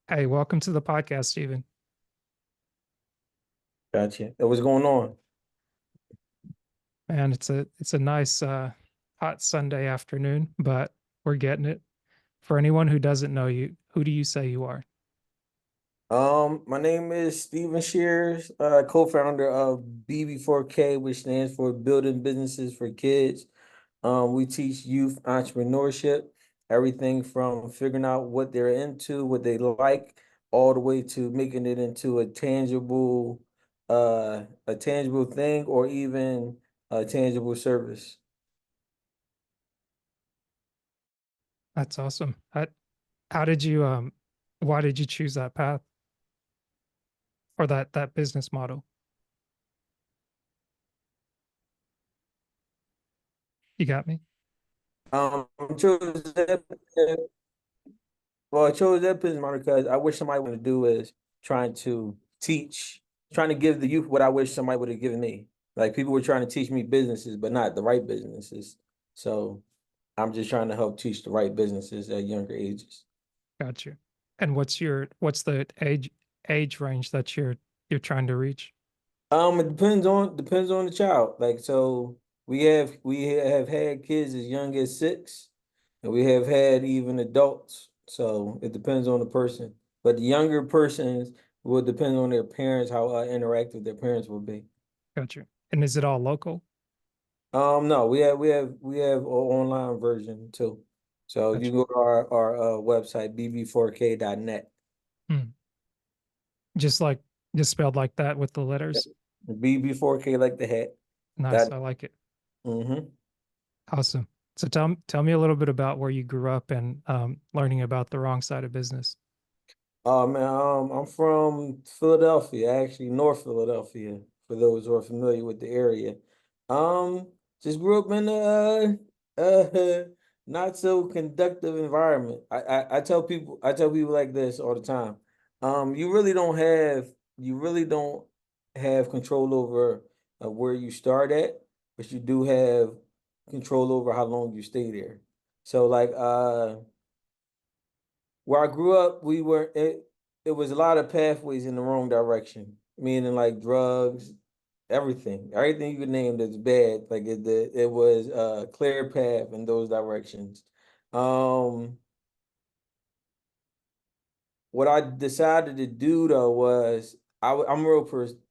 Hey, welcome to the podcast, Stephen. Gotcha. What's going on? Man, it's a nice hot Sunday afternoon, but we're getting it. For anyone who doesn't know you, who do you say you are? My name is Stephen Shears, co-founder of BB4K, which stands for Building Businesses for Kids. We teach youth entrepreneurship, everything from figuring out what they're into, what they like, all the way to making it into a tangible thing, or even a tangible service. That's awesome. How did you why did you choose that path or that business model? You got me? I chose that. Well, I chose that business model because I wish somebody would do is trying to teach, trying to give the youth what I wish somebody would have given me. Like people were trying to teach me businesses, but not the right businesses. So I'm just trying to help teach the right businesses at younger ages. Got you. And what's the age range that you're trying to reach? It depends on the child. Like so, we have had kids as young as 6, and we have had even adults. So it depends on the person. But the younger persons will depend on their parents, how interactive their parents will be. Got you. And is it all local? No, we have an online version too. So Got you you. can go to our website, bb4k.net. Hmm. Just like just spelled like that with the letters. bb4k like the hat. Nice. That I like it. mm-hmm. Awesome. So tell me a little bit about where you grew up and learning about the wrong side of business. Oh man, I'm from Philadelphia, actually North Philadelphia, for those who are familiar with the area. Um, just grew up in a not so conductive environment. I tell people like this all the time. You really don't have control over where you start at, but you do have control over how long you stay there. So like where I grew up, it was a lot of pathways in the wrong direction, meaning like drugs, everything you could name that's bad. Like it was a clear path in those directions. Um, what I decided to do though was I'm real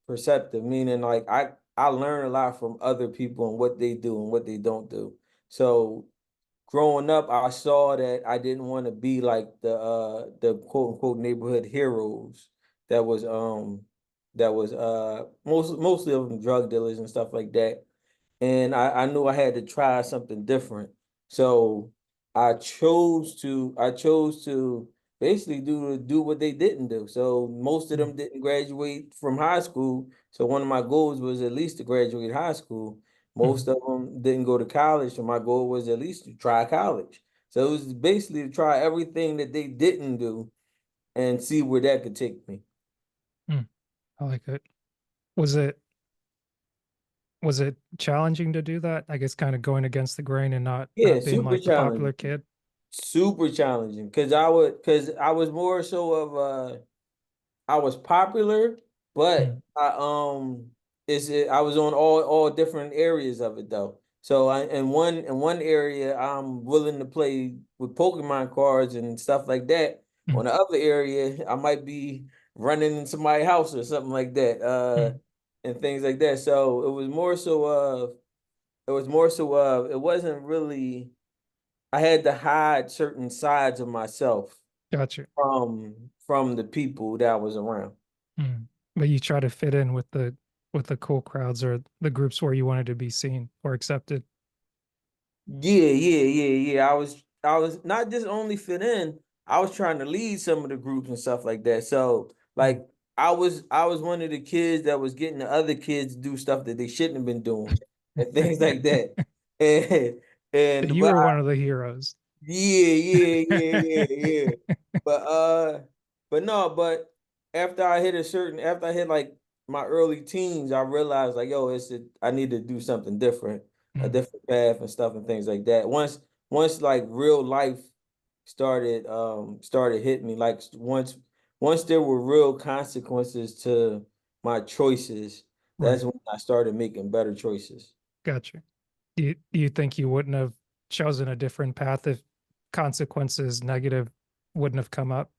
perceptive, meaning like I learn a lot from other people and what they do and what they don't do. So growing up, I saw that I didn't want to be like the quote unquote neighborhood heroes that was mostly of them drug dealers and stuff like that. And I knew I had to try something different. So I chose to basically do what they didn't do. So most of Mm, them didn't graduate from high school. So one of my goals was at least to graduate high school. mm, Most of them didn't go to college, so my goal was at least to try college. So it was basically to try everything that they didn't do and see where that could take me. mm. I like it. Was it was it challenging to do that? I guess kind of going against the grain and Yeah, not being super like the popular challenging. kid. Super challenging because I was more so of I was popular, but Mm, I was on all different areas of it though. So in one area I'm willing to play with Pokemon cards and stuff like that. mm, On the other area, I might be running in somebody's house or something like that, mm. and things like that. So it was more so of it wasn't really I had to hide certain sides of myself Gotcha. from the people that was around. Mm. But you try to fit in with the cool crowds or the groups where you wanted to be seen or accepted. Yeah, yeah, yeah, yeah. I was not just only fit in, I was trying to lead some of the groups and stuff like that. So Mm. like I was one of the kids that was getting the other kids to do stuff that they shouldn't have been doing and things like that. And So and you but were one of the heroes. Yeah, yeah, yeah, yeah, yeah. But after I hit like my early teens, I realized like, yo, I need to do something different, a Mm, different path and stuff and things like that. Once like real life started hitting me, like once once there were real consequences to my choices, Right. that's when I started making better choices. Gotcha. Do you think you wouldn't have chosen a different path if consequences negative wouldn't have come up?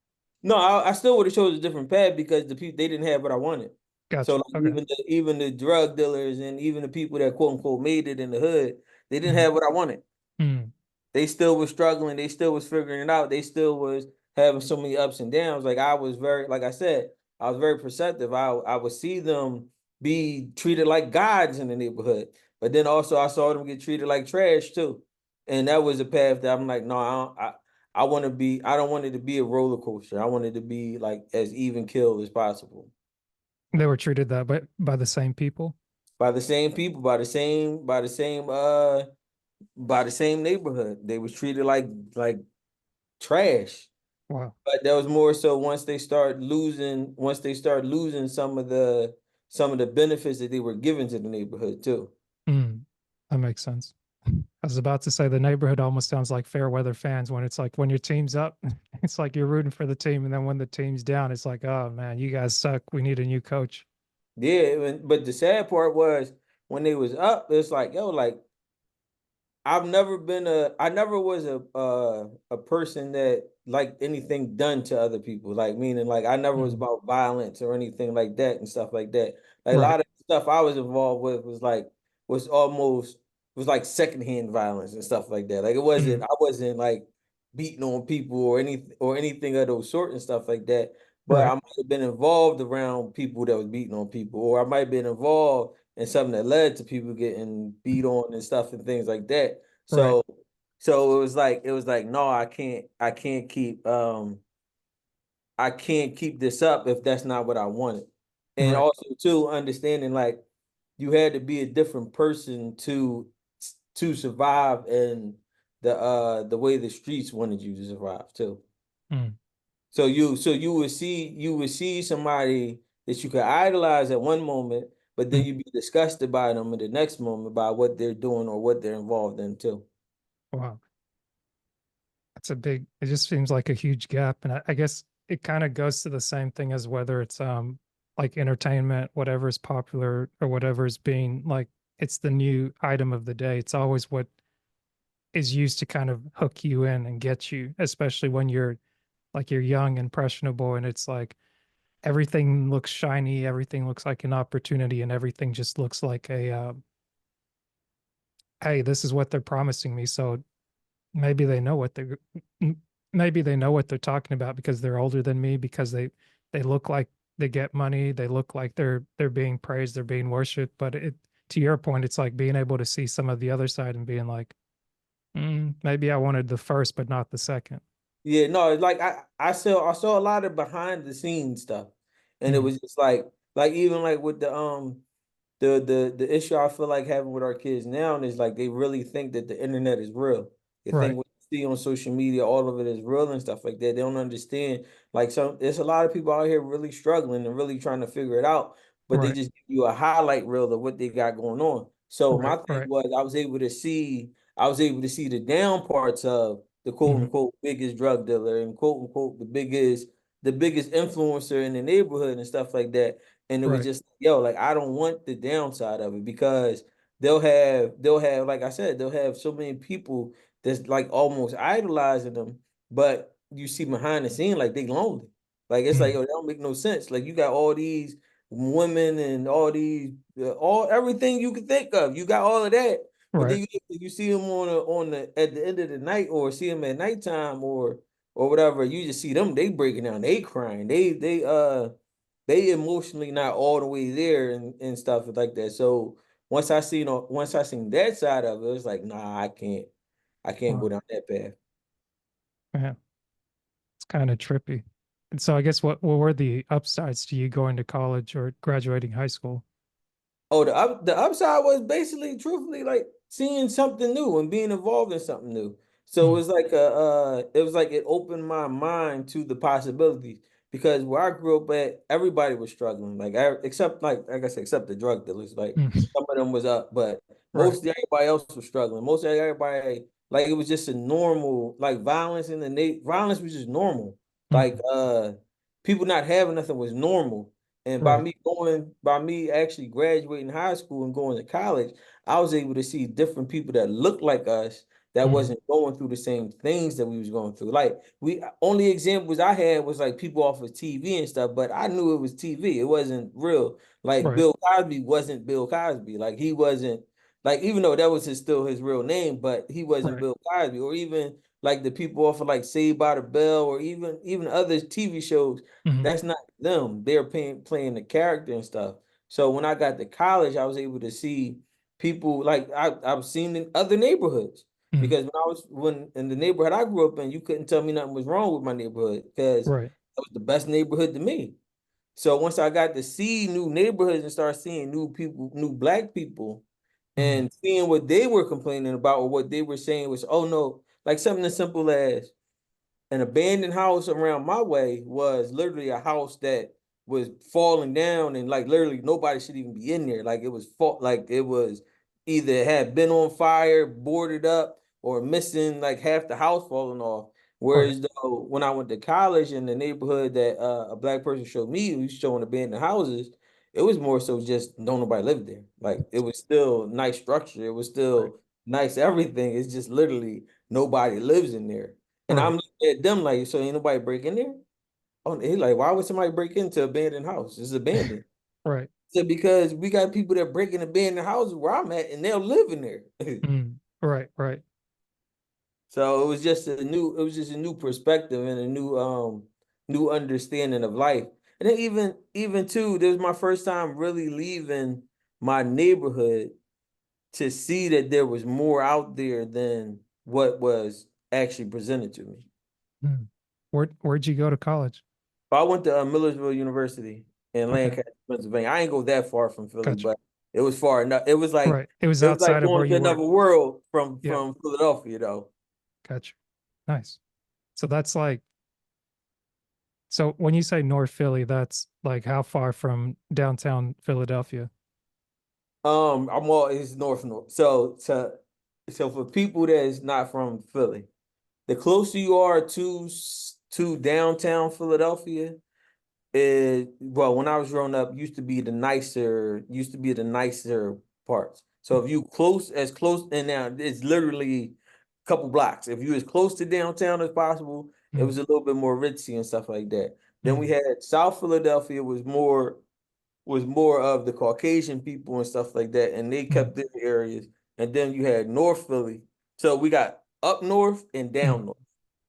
No, I still would have chose a different path because the people they didn't have what I wanted. So Gotcha. like Okay. even the drug dealers and even the people that quote unquote made it in the hood, they didn't Mhm. have what I wanted. Mm. They still was struggling. They still was figuring it out. They still was having so many ups and downs. Like I was very, like I said, I was very perceptive. I would see them be treated like gods in the neighborhood, but then also I saw them get treated like trash too. And that was a path that I'm like, no, I want to be. I don't want it to be a roller coaster. I want it to be like as even keel as possible They were treated that by the same people. by the same people, by the same neighborhood. They was treated like trash. Wow. But that was more so once they start losing some of the benefits that they were given to the neighborhood too. Mm. That makes sense. I was about to say the neighborhood almost sounds like fair weather fans when it's like when your team's up, it's like you're rooting for the team, and then when the team's down, it's like, oh man, you guys suck. We need a new coach. Yeah, but the sad part was when they was up, it's like, yo, like I never was a person that liked anything done to other people. Like meaning like I never was Mm. about violence or anything like that and stuff like that. Like a Right. lot of stuff I was involved with was like was almost was like secondhand violence and stuff like that. Like Mm. I wasn't like beating on people or anything of those sort and stuff like that. But I Right. might have been involved around people that was beating on people, or I might have been involved in something that led to people getting beat on and stuff and things like that. Right. So it was like no, I can't keep this up if that's not what I wanted. And Right. also too understanding like you had to be a different person to survive in the way the streets wanted you to survive too. Mm. So you would see somebody that you could idolize at one moment, but then Mm. you'd be disgusted by them in the next moment by what they're doing or what they're involved in too. Wow. That's a big, it just seems like a huge gap. And I guess it kind of goes to the same thing as whether it's like entertainment, whatever is popular or whatever is being like it's the new item of the day. It's always what is used to kind of hook you in and get you, especially when you're like you're young, impressionable, and it's like everything looks shiny, everything looks like an opportunity, and everything just looks like a hey, this is what they're promising me. So maybe they know what they're maybe they know what they're talking about because they're older than me, because they look like they get money, they look like they're being praised, they're being worshipped. But it, to your point, it's like being able to see some of the other side and being like, maybe I wanted the first but not the second. Yeah, no, it's like I saw a lot of behind the scenes stuff. And it Mm. was just like even like with the issue I feel like having with our kids now is like they really think that the internet is real. They Right. think what you see on social media, all of it is real and stuff like that. They don't understand. Like there's a lot of people out here really struggling and really trying to figure it out, but they Right. just give you a highlight reel of what they got going on. So Right. my thing Right. was I was able to see the down parts of the quote Hmm. unquote biggest drug dealer and quote unquote the biggest influencer in the neighborhood and stuff like that. And it was Right. just, yo, like I don't want the downside of it because they'll have, like I said, they'll have so many people that's like almost idolizing them, but you see behind the scene like they lonely. Like it's like, Mm. yo, that don't make no sense. Like you got all these women and all these all everything you could think of. You got all of that, but Right. then you see them on the at the end of the night or see them at nighttime or whatever. You just see them, they breaking down, they crying, they emotionally not all the way there and stuff like that. So once I seen that side of it, it's like, nah, I can't Wow. go down that path. Man, it's kind of trippy. And so I guess what were the upsides to you going to college or graduating high school? Oh, the upside was basically, truthfully, like seeing something new and being involved in something new. So Mm. it was like it opened my mind to the possibilities because where I grew up at, everybody was struggling. Except like I said, except the drug dealers. Like Mm. some of them was up, but Right. mostly everybody else was struggling. Mostly everybody like it was just a normal like violence in the violence was just normal. Like Mm. people not having nothing was normal. And Right. by me actually graduating high school and going to college, I was able to see different people that looked like us that Mm-hmm. wasn't going through the same things that we was going through. Like we only examples I had was like people off of TV and stuff, but I knew it was TV. It wasn't real. Like Right. Bill Cosby wasn't Bill Cosby. Like he wasn't like even though that was still his real name, but he wasn't Right. Bill Cosby, or even like the people off of like Saved by the Bell, or even other TV shows. Mm-hmm. That's not them. They're playing the character and stuff. So when I got to college, I was able to see people like I've seen in other neighborhoods. Mm-hmm. Because when in the neighborhood I grew up in, you couldn't tell me nothing was wrong with my neighborhood because Right. that was the best neighborhood to me. So once I got to see new neighborhoods and start seeing new people, new black people, Mm-hmm. and seeing what they were complaining about or what they were saying was, oh no, like something as simple as an abandoned house around my way was literally a house that was falling down and like literally nobody should even be in there. Like it was like it was either had been on fire, boarded up, or missing like half the house falling off. Right. Whereas though when I went to college in the neighborhood that a black person showed me who's showing abandoned houses, it was more so just don't nobody live there. Like it was still nice structure, it was Right. still nice everything. It's just literally nobody lives in there. And I'm Right. looking at them like, so ain't nobody break in there? Oh, he like, why would somebody break into abandoned house? It's abandoned. Right. So because we got people that break in abandoned houses where I'm at and they'll live in there. Mm. Right. Right. So it was just a new perspective and a new understanding of life. And then even too, this was my first time really leaving my neighborhood to see that there was more out there than what was actually presented to me. Mm. Where'd you go to college? I went to Millersville University in Okay. Lancaster, Pennsylvania. I ain't go that far from Philly, Gotcha. but it was far enough. Right. It was It was like outside of where going to you another were. world Yeah. from Philadelphia, though. Gotcha. Nice. So that's like, so when you say North Philly, that's like how far from downtown Philadelphia? I'm all it's north. So for people that is not from Philly, the closer you are to downtown Philadelphia, well, when I was growing up, used to be the nicer parts. So if you close, and now it's literally a couple blocks. If you as close to downtown as possible, it Mm. was a little bit more ritzy and stuff like that. Then we Mm. had South Philadelphia was more of the Caucasian people and stuff like that, and they Mm. kept their areas. And then you had North Philly. So we got up north and Mm. down north.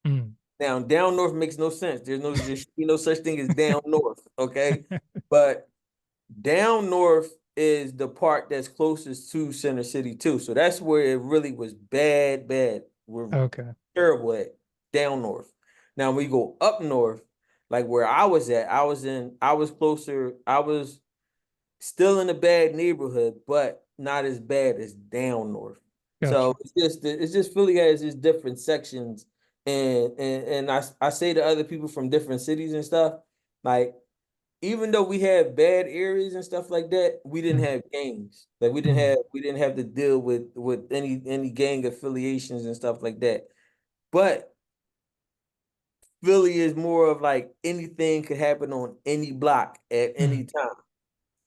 Mm. Now, down north makes no sense. There should be no such thing as down north, okay? But down north is the part that's closest to Center City too. So that's where it really was bad, bad. We're Okay. terrible at down north. Now we go up north, like where I was at, I was closer, I was still in a bad neighborhood, but not as bad as down north. So Gotcha. it's just Philly has its different sections, and I say to other people from different cities and stuff, like even though we had bad areas and stuff like that, we didn't Mm. have gangs. Like Mm. we didn't have to deal with any gang affiliations and stuff like that. But Philly is more of like anything could happen on any block at any Mm. time.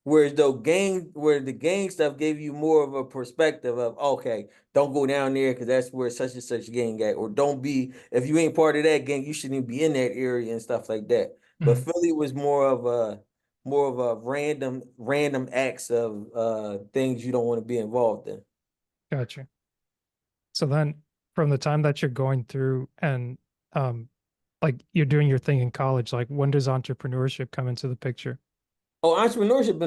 Where the gang stuff gave you more of a perspective of okay, don't go down there because that's where such and such gang at, or don't be if you ain't part of that gang, you shouldn't be in that area and stuff like that. But Mm. Philly was more of a random acts of things you don't want to be involved in. Gotcha. So then from the time that you're going through and um like you're doing your thing in college, like when does entrepreneurship come into the picture? Oh, entrepreneurship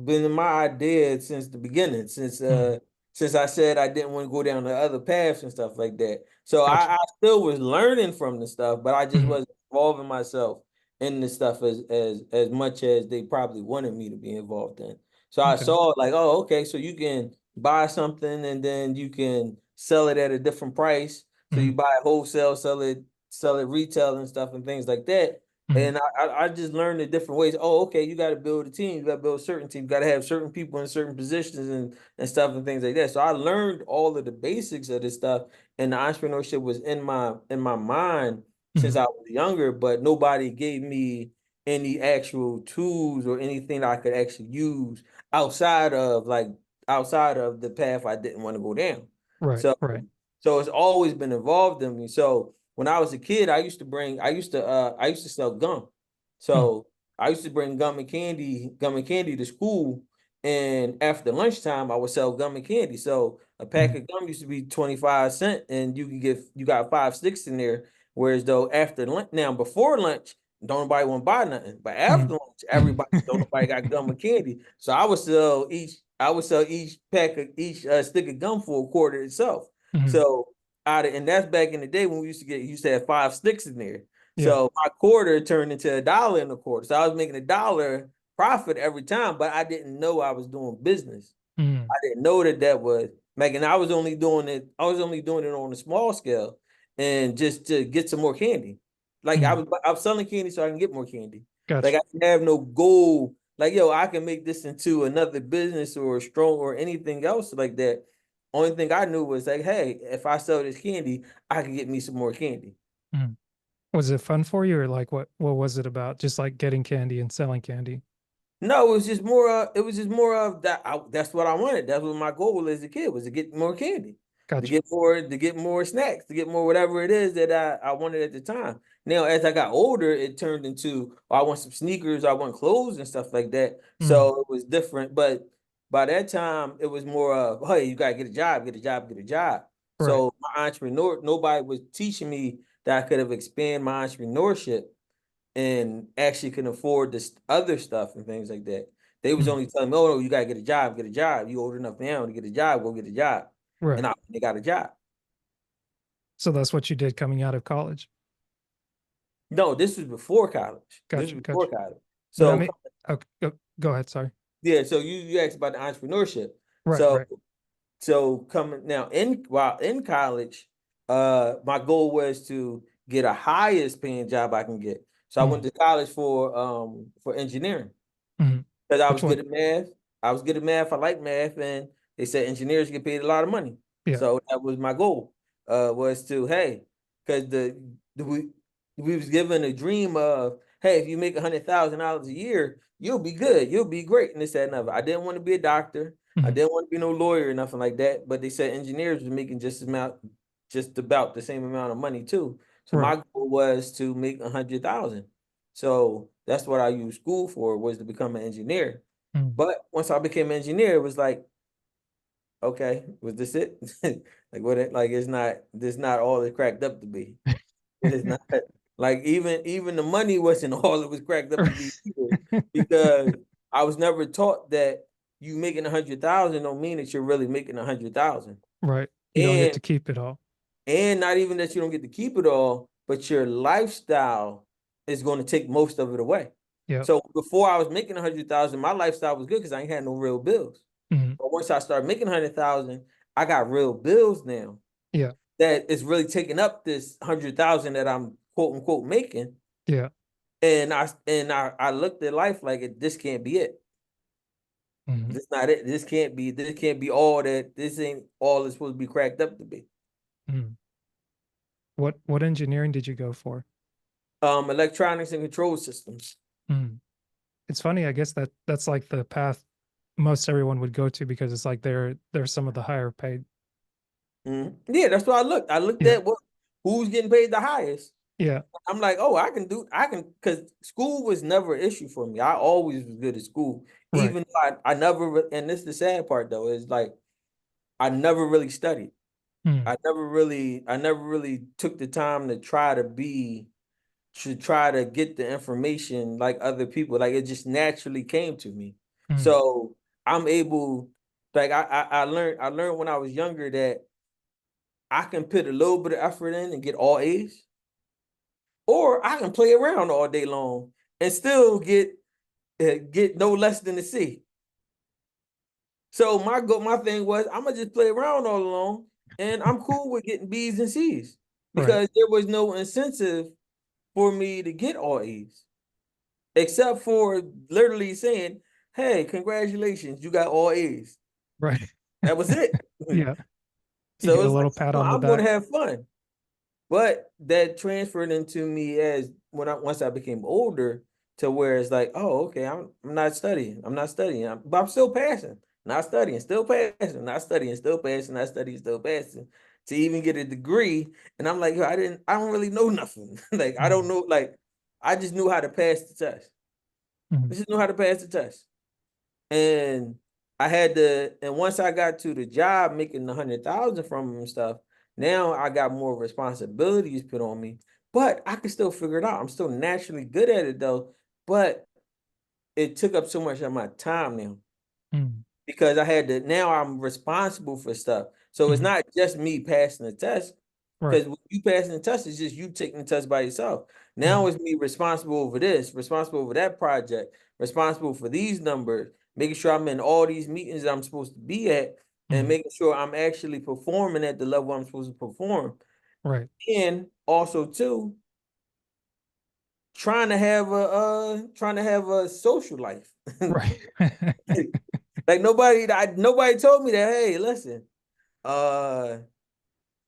been my idea since the beginning, Mm. since I said I didn't want to go down the other paths and stuff like that. So Gotcha. I still was learning from the stuff, but I just Mm. wasn't involving myself in the stuff as much as they probably wanted me to be involved in. So I Okay. saw like, oh, okay, so you can buy something and then you can sell it at a different price. So you Mm. buy it wholesale, sell it retail and stuff and things like that. Mm. And I just learned the different ways. Oh, okay, you got to build a team. You got to build a certain team. You got to have certain people in certain positions and stuff and things like that. So I learned all of the basics of this stuff, and the entrepreneurship was in my mind since Mm. I was younger. But nobody gave me any actual tools or anything that I could actually use outside of outside of the path I didn't want to go down. Right, So right. so it's always been involved in me. So when I was a kid, I used to sell gum. Mm, So I used to bring gum and candy to school. And after lunchtime, I would sell gum and candy. So a pack mm, of gum used to be 25 cents, and you got 5 sticks in there. Whereas though after lunch, now before lunch, don't nobody want to buy nothing. But after mm. lunch, everybody don't nobody got gum and candy. So I would sell each pack of each stick of gum for a quarter itself. Mhm. So and that's back in the day when we used to have 5 sticks in there. Yeah. So my quarter turned into $1 in a quarter. So I was making $1 profit every time, but I didn't know I was doing business. Mm, I didn't know that was making. I was only doing it. I was only doing it on a small scale, and just to get some more candy. Like mm. I was selling candy so I can get more candy. Like Gotcha. I didn't have no goal. Like yo, I can make this into another business or strong or anything else like that. Only thing I knew was like, hey, if I sell this candy, I can get me some more candy. Mm. Was it fun for you, or like what was it about? Just like getting candy and selling candy. No, it was just more. It was just more of that. That's what I wanted. That's what my goal as a kid was to get more candy, Gotcha. to get more snacks, to get more whatever it is that I wanted at the time. Now, as I got older, it turned into oh, I want some sneakers, I want clothes and stuff like that. Mm, So it was different. But by that time, it was more of hey, you gotta get a job, get a job, get a job. right. So my entrepreneur, nobody was teaching me that I could have expanded my entrepreneurship and actually can afford this other stuff and things like that. They was Mm, only telling me, "Oh no, you gotta get a job, get a job. You old enough now to get a job, go get a job." And right. they got a job. So that's what you did coming out of college. No, this was before college. This Gotcha. was before Gotcha. college. But I So mean, okay, go ahead. Sorry. yeah, so you asked about the entrepreneurship. Right. So Right. coming now in while in college, my goal was to get a highest paying job I can get. So I went Mm, to college for engineering. mm. Because I Which was good one? at math. I was good at math. I like math, and they said engineers get paid a lot of money. Yeah. So that was my goal. Was to hey, because the we was given a dream of hey, if you make $100,000 a year, you'll be good, you'll be great, and this that and other. I didn't want to be a doctor. I Mm, didn't want to be no lawyer or nothing like that. But they said engineers was making just about the same amount of money too. So right. my goal was to make 100,000. So that's what I used school for was to become an engineer. Mm, But once I became an engineer, it was like, okay, was this it? Like what like it's not this not all it's cracked up to be. It is not like even the money wasn't all it was cracked up to be either, because I was never taught that you making 100,000 don't mean that you're really making 100,000. Right. You don't get And to keep it all. not even that you don't get to keep it all, but your lifestyle is going to take most of it away. Yep. So before I was making 100,000, my lifestyle was good because I ain't had no real bills. Mm, But once I started making 100,000, I got real bills now yeah. that is really taking up this 100,000 that I'm quote unquote making. Yeah. And I looked at life like this can't be it. Mm, This not it. This can't be all that. This ain't all it's supposed to be cracked up to be. mm. What engineering did you go for? Electronics and control systems. Mm. It's funny, I guess that's like the path most everyone would go to because it's like they're some of the higher paid. Mhm. Yeah, that's what I looked. I looked Yeah. at who's getting paid the highest. Yeah. I'm like, oh, I can, because school was never an issue for me. I always was good at school, Right. even though I never, and this is the sad part though, is like I never really studied. Mm, I never really took the time to try to get the information like other people. Like it just naturally came to me. mm. So I'm able, like I learned when I was younger that I can put a little bit of effort in and get all A's, or I can play around all day long and still get no less than a C. So my thing was I'm gonna just play around all along, and I'm cool with getting B's and C's Right. because there was no incentive for me to get all A's except for literally saying, "Hey, congratulations, you got all A's." Right. That was it. Yeah. You So get a it's like little pat no, on the I'm gonna back. have fun. But that transferred into me as once I became older to where it's like, oh, okay, I'm not studying. I'm not studying. But I'm still passing. Not studying, still passing, not studying, still passing, not studying, still passing to even get a degree. And I'm like, yo, I don't really know nothing. Like, I don't Mm, know, like, I just knew how to pass the test. I mm, just knew how to pass the test. And I had to, and once I got to the job making 100,000 from them and stuff, now I got more responsibilities put on me, but I can still figure it out. I'm still naturally good at it though, but it took up so much of my time now mm, because I had to, now I'm responsible for stuff. So it's mm. not just me passing the test, Right. because when you passing the test, it's just you taking the test by yourself. Now Mm, it's me responsible over this, responsible over that project, responsible for these numbers, making sure I'm in all these meetings that I'm supposed to be at, and mm. making sure I'm actually performing at the level I'm supposed to perform. Right. And also too, trying to have a social life. Right. Like nobody told me that, hey, listen, uh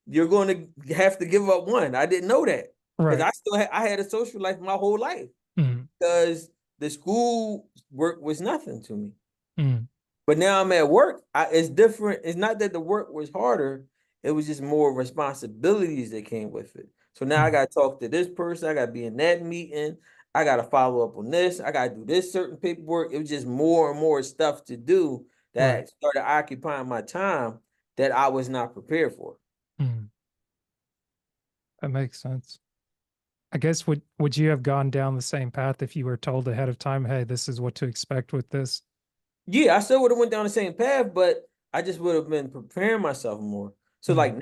you're going to have to give up one. I didn't know that because Right. I had a social life my whole life Mm, because the school work was nothing to me. mm. But now I'm at work. It's different. It's not that the work was harder. It was just more responsibilities that came with it. So now I Mm. got to talk to this person. I got to be in that meeting. I got to follow up on this. I got to do this certain paperwork. It was just more and more stuff to do Right. that started occupying my time that I was not prepared for. Mm. That makes sense. I guess would you have gone down the same path if you were told ahead of time, hey, this is what to expect with this? Yeah, I still would have went down the same path, but I just would have been preparing myself more. So Mm, like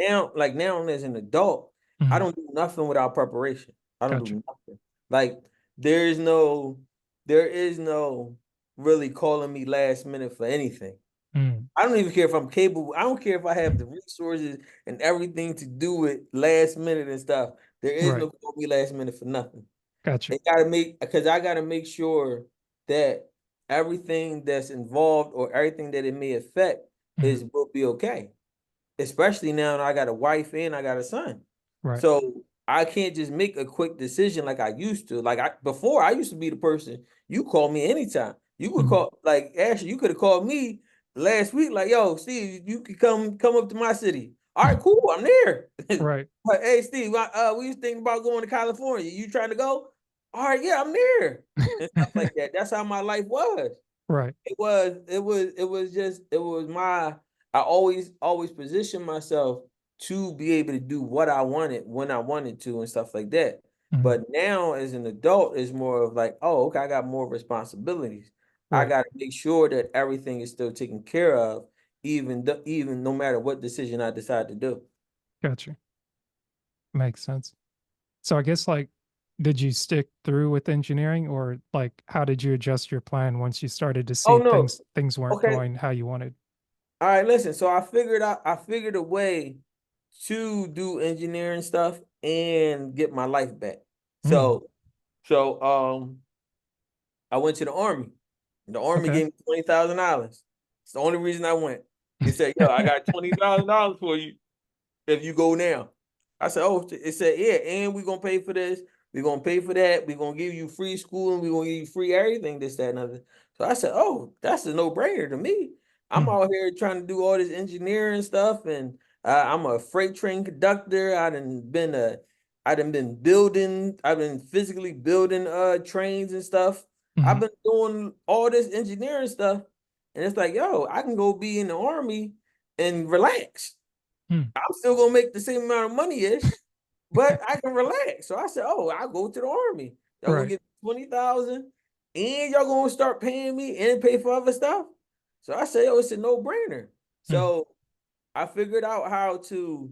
now as an adult, I mm. don't do nothing without preparation. I don't Gotcha. do nothing. Like there is no there is no really calling me last minute for anything. Mm. I don't even care if I'm capable. I don't care if I have the resources and everything to do it last minute and stuff. There is Right. no call me last minute for nothing. Gotcha. They gotta make because I gotta make sure that everything that's involved or everything that it may affect Mm. is will be okay. Especially now that I got a wife and I got a son. Right. So I can't just make a quick decision like I used to. Like before I used to be the person you call me anytime. You could Mm. call like Ashley, you could have called me last week, like, yo, Steve, you could come up to my city. All right, cool, I'm there. Right. But hey Steve, we was thinking about going to California. You trying to go? All right, yeah, I'm there. And stuff like that. That's how my life was. Right. It was my I always positioned myself to be able to do what I wanted when I wanted to and stuff like that. Mm. But now as an adult, it's more of like, oh, okay, I got more responsibilities. I Right. got to make sure that everything is still taken care of, even no matter what decision I decide to do. Gotcha. Makes sense. So I guess like did you stick through with engineering or like how did you adjust your plan once you started to Oh see no. things weren't Okay. going how you wanted? All right, listen. So I figured a way to do engineering stuff and get my life back. Mm. So I went to the army. The army Okay. gave me $20,000. It's the only reason I went. They said, "Yo, I got $20,000 for you if you go now." I said, "Oh," it said, "Yeah, and we're gonna pay for this. We're gonna pay for that. We're gonna give you free school and we're gonna give you free everything, this, that, and other." So I said, "Oh, that's a no-brainer to me. I'm Mm. out here trying to do all this engineering stuff, and I'm a freight train conductor. I done been building. I've been physically building trains and stuff. I've Mhm. been doing all this engineering stuff, and it's like, yo, I can go be in the army and relax. Mm. I'm still gonna make the same amount of money ish, but I can relax." So I said, "Oh, I'll go to the army. Y'all gonna Right. get 20,000, and y'all gonna start paying me and pay for other stuff." So I said, "Oh, it's a no brainer." Mm. So I figured out how to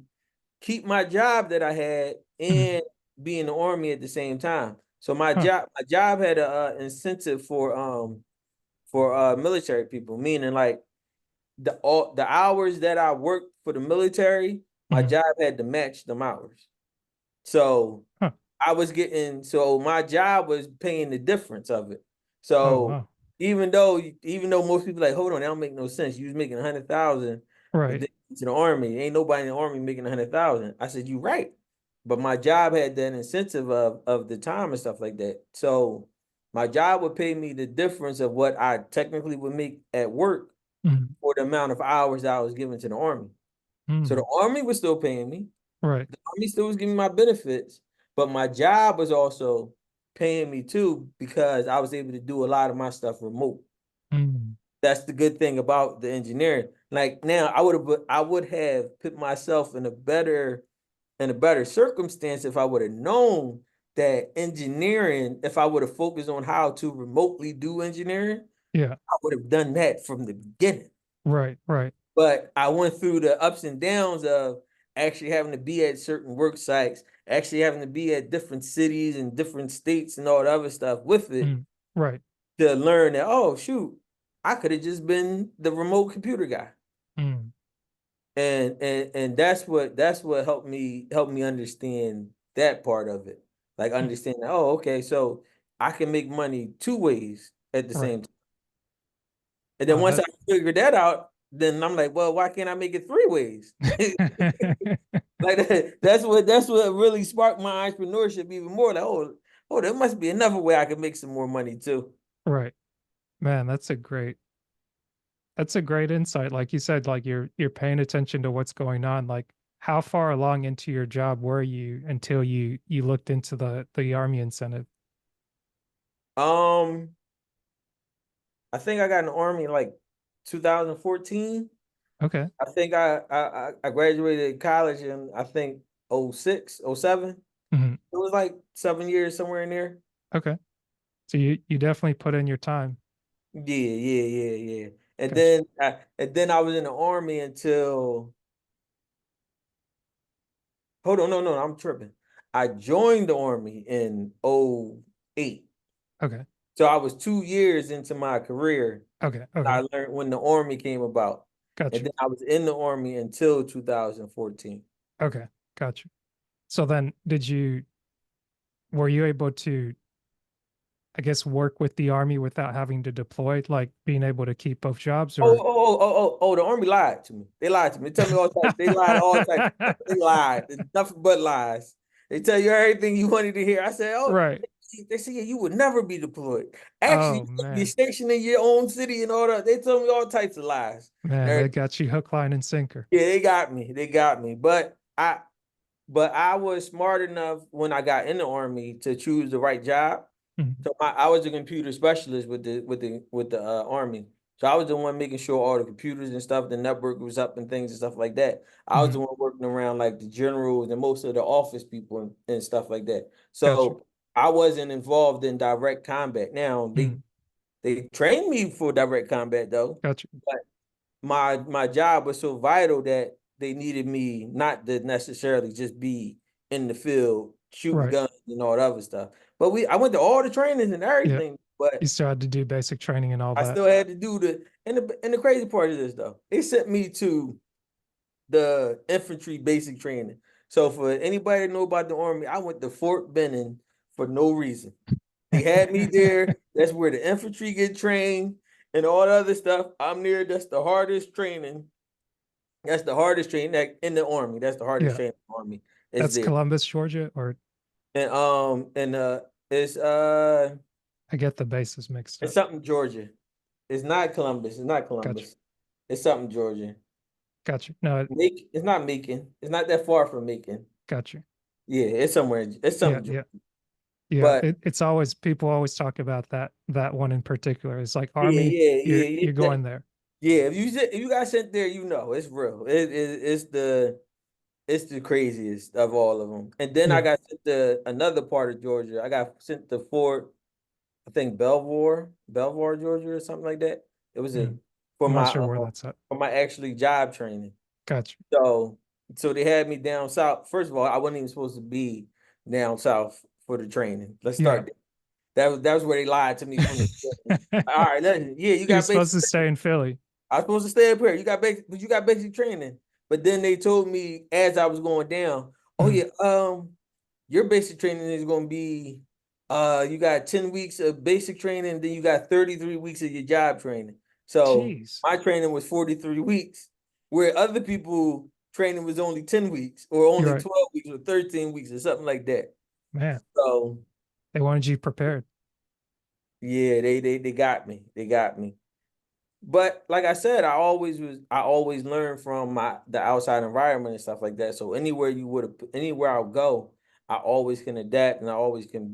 keep my job that I had Mhm. and be in the army at the same time. So Huh. my job had a incentive for military people, meaning like the hours that I worked for the military, my Mhm. job had to match them hours. So Huh. so my job was paying the difference of it. Oh, So wow. even though most people like, hold on, that don't make no sense. You was making 100,000, but Right. then to the army, ain't nobody in the army making 100,000. I said, you right. But my job had that incentive of the time and stuff like that. So My job would pay me the difference of what I technically would make at work Mm, for the amount of hours that I was given to the Army. So the mm, Army was still paying me. right. The Army still was giving me my benefits, but my job was also paying me too because I was able to do a lot of my stuff remote. Mm, That's the good thing about the engineering. Like now, I would have put myself in a better circumstance if I would have known that engineering, if I would have focused on how to remotely do engineering, yeah. I would have done that from the beginning. Right. Right. But I went through the ups and downs of actually having to be at certain work sites, actually having to be at different cities and different states and all the other stuff with it Mm, right. to learn that, oh shoot, I could have just been the remote computer guy. Mm, And that's what helped me understand that part of it. Like mm, understand that, oh, okay, so I can make money two ways at the right. same time. And then Wow. once I figured that out, then I'm like, well, why can't I make it three ways? Like that's what really sparked my entrepreneurship even more. Like, oh, there must be another way I can make some more money too. Right. Man, that's a great insight. Like you said, like you're paying attention to what's going on. Like how far along into your job were you until you looked into the army incentive? Um, I think I got in the army like 2014. Okay. I think I graduated college in I think '06, '07. Hmm. It was like 7 years somewhere in there. Okay. So you definitely put in your time. Yeah, yeah, yeah, yeah. And Gotcha. then I was in the army until hold on, no, I'm tripping. I joined the army in '08. Okay. So I was 2 years into my career. Okay. I Okay. learned when the army came about. And Gotcha. then I was in the army until 2014. Okay. Gotcha. So then were you able to, I guess, work with the army without having to deploy, like being able to keep both jobs or The army lied to me. They lied to me. They tell me all types. They lied all types of stuff. They lied. It's nothing but lies. They tell you everything you wanted to hear. I said, oh, right. they say, yeah, you would never be deployed. Actually, Oh you would be man. stationed in your own city and all that. They told me all types of lies. Man, And they got you hook, line, and sinker. yeah, they got me. They got me. But I was smart enough when I got in the army to choose the right job. Mhm. So I was a computer specialist with the army. So I was the one making sure all the computers and stuff, the network was up and things and stuff like that. I was the Mhm. one working around like the generals and most of the office people and stuff like that. Gotcha. So I wasn't involved in direct combat. Now they Mhm. they trained me for direct combat though, Gotcha. but my job was so vital that they needed me not to necessarily just be in the field shooting Right. guns and all that other stuff. But I went to all the trainings and Yeah. everything, You but still had to do basic training and all I that. still had to do the crazy part of this though. They sent me to the infantry basic training. So for anybody that know about the army, I went to Fort Benning for no reason. They had me there. That's where the infantry get trained and all the other stuff. I'm there. That's the hardest training. That's the hardest training in the army. That's the hardest Yeah. training in the army. Is That's there. Columbus, Georgia, or And it's I get the bases mixed it's up. something Georgia. It's not Columbus. It's not Gotcha. Columbus. It's something Georgia. Gotcha. No, It's not Macon. It's not that far from Macon. gotcha. Yeah, it's somewhere. It's Yeah, something yeah. Georgia. Yeah. But It's always people always talk about that one in particular. It's like yeah, Army, yeah, you're yeah. going there. Yeah, if you got sent there, you know it's real. It's the craziest of all of them. And then I Yeah. got sent to another part of Georgia. I got sent to Fort, I think Belvoir, Georgia, or something like that. It was a Mm. for I'm not my sure where that's at. for my actually job training. Gotcha. So so they had me down south. First of all, I wasn't even supposed to be down south for the training. Let's Yeah. start there. That was where they lied to me from the beginning. All right, yeah, you You're got supposed basic. to stay in Philly. I was supposed to stay up here. You got basic training. But then they told me as I was going down, oh Mhm. yeah, your basic training is gonna be you got 10 weeks of basic training, then you got 33 weeks of your job training. So Jeez. my training was 43 weeks, where other people training was only 10 weeks or You're only right. 12 weeks or 13 weeks or something like that. Man, So they wanted you prepared. Yeah, they got me. They got me. But like I said, I always learn from the outside environment and stuff like that. So anywhere I'll go, I always can adapt and I always can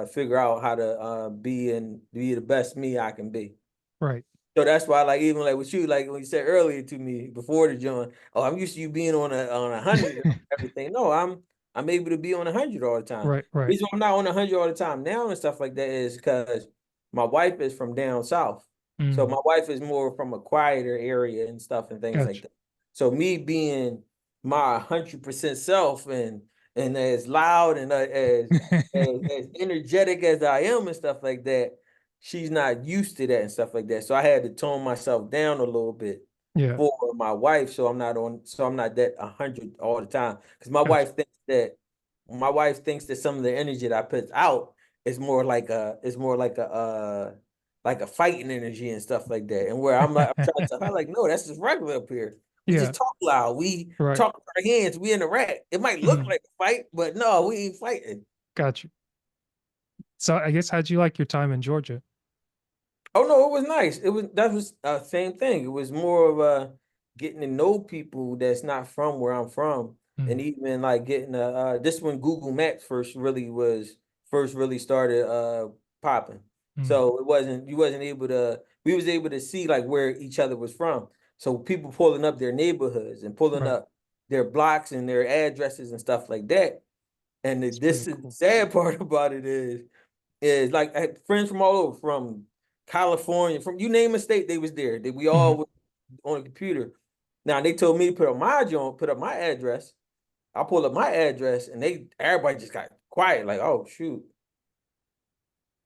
figure out how to be the best me I can be. Right. So that's why, like, even like with you, like when you said earlier to me before the joint, oh, I'm used to you being on 100 and everything. No, I'm able to be on 100 all the time. Right, right. Reason why I'm not on 100 all the time now and stuff like that is because my wife is from down south, so Mm, my wife is more from a quieter area and stuff and things like gotcha. that. So me being my 100% self and as loud and as energetic as I am and stuff like that, she's not used to that and stuff like that. So I had to tone myself down a little bit Yeah, for my wife, so I'm not that 100 all the time. Because gotcha. my wife thinks that some of the energy that I put out is more like a fighting energy and stuff like that. And where I'm trying to tell her like, no, that's just regular up here. We Yeah, just talk loud. We right. talk with our hands. We interact. It might look Mm, like a fight, but no, we ain't fighting. gotcha. So I guess how'd you like your time in Georgia? Oh no, it was nice. That was same thing. It was more of getting to know people that's not from where I'm from, and Mm, even like getting this when Google Maps first really started popping. mm, So it wasn't you wasn't able to we was able to see like where each other was from. So people pulling up their neighborhoods and pulling right. up their blocks and their addresses and stuff like that. And It's pretty this is the cool. sad part about it is like I had friends from all over, from California, from you name a state, they was there. We Mhm, all was on the computer. Now they told me to put up my address. I pulled up my address, and everybody just got quiet, like, oh shoot.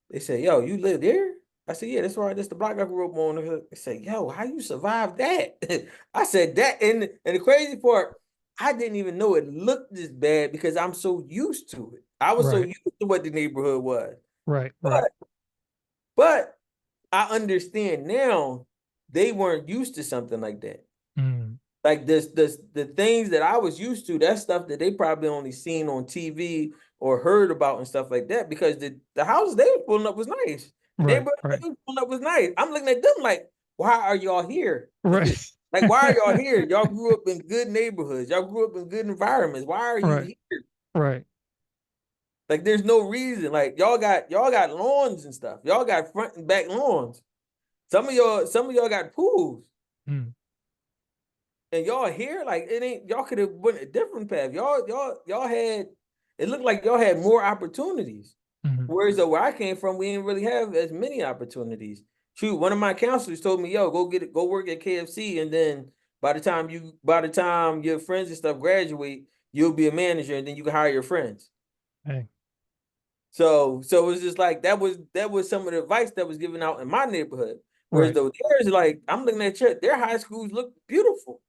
They said, yo, you live there? I said, yeah, that's right. That's the block I grew up on. They said, yo, how you survive that? I said that, and the crazy part, I didn't even know it looked this bad because I'm so used to it. I was so right, used to what the neighborhood was. right, right. But but I understand now they weren't used to something like that. Mm, Like the things that I was used to, that stuff that they probably only seen on TV or heard about and stuff like that. Because the houses they were pulling up was nice. The right, neighborhood right, they were pulling up was nice. I'm looking at them like, why are y'all here? right. Like, why are y'all here? Y'all grew up in good neighborhoods. Y'all grew up in good environments. Why are you Right, here? right. Like, there's no reason. Like, y'all got lawns and stuff. Y'all got front and back lawns. Some of y'all got pools. Mm, And y'all here, like it ain't y'all could have went a different path. Y'all had it looked like y'all had more opportunities. mhm. Whereas though where I came from, we didn't really have as many opportunities. Shoot, one of my counselors told me, yo, go work at KFC, and then by the time your friends and stuff graduate, you'll be a manager and then you can hire your friends. Hey, So it's just like that was some of the advice that was given out in my neighborhood. Whereas right. though theirs, like I'm looking at their high schools look beautiful.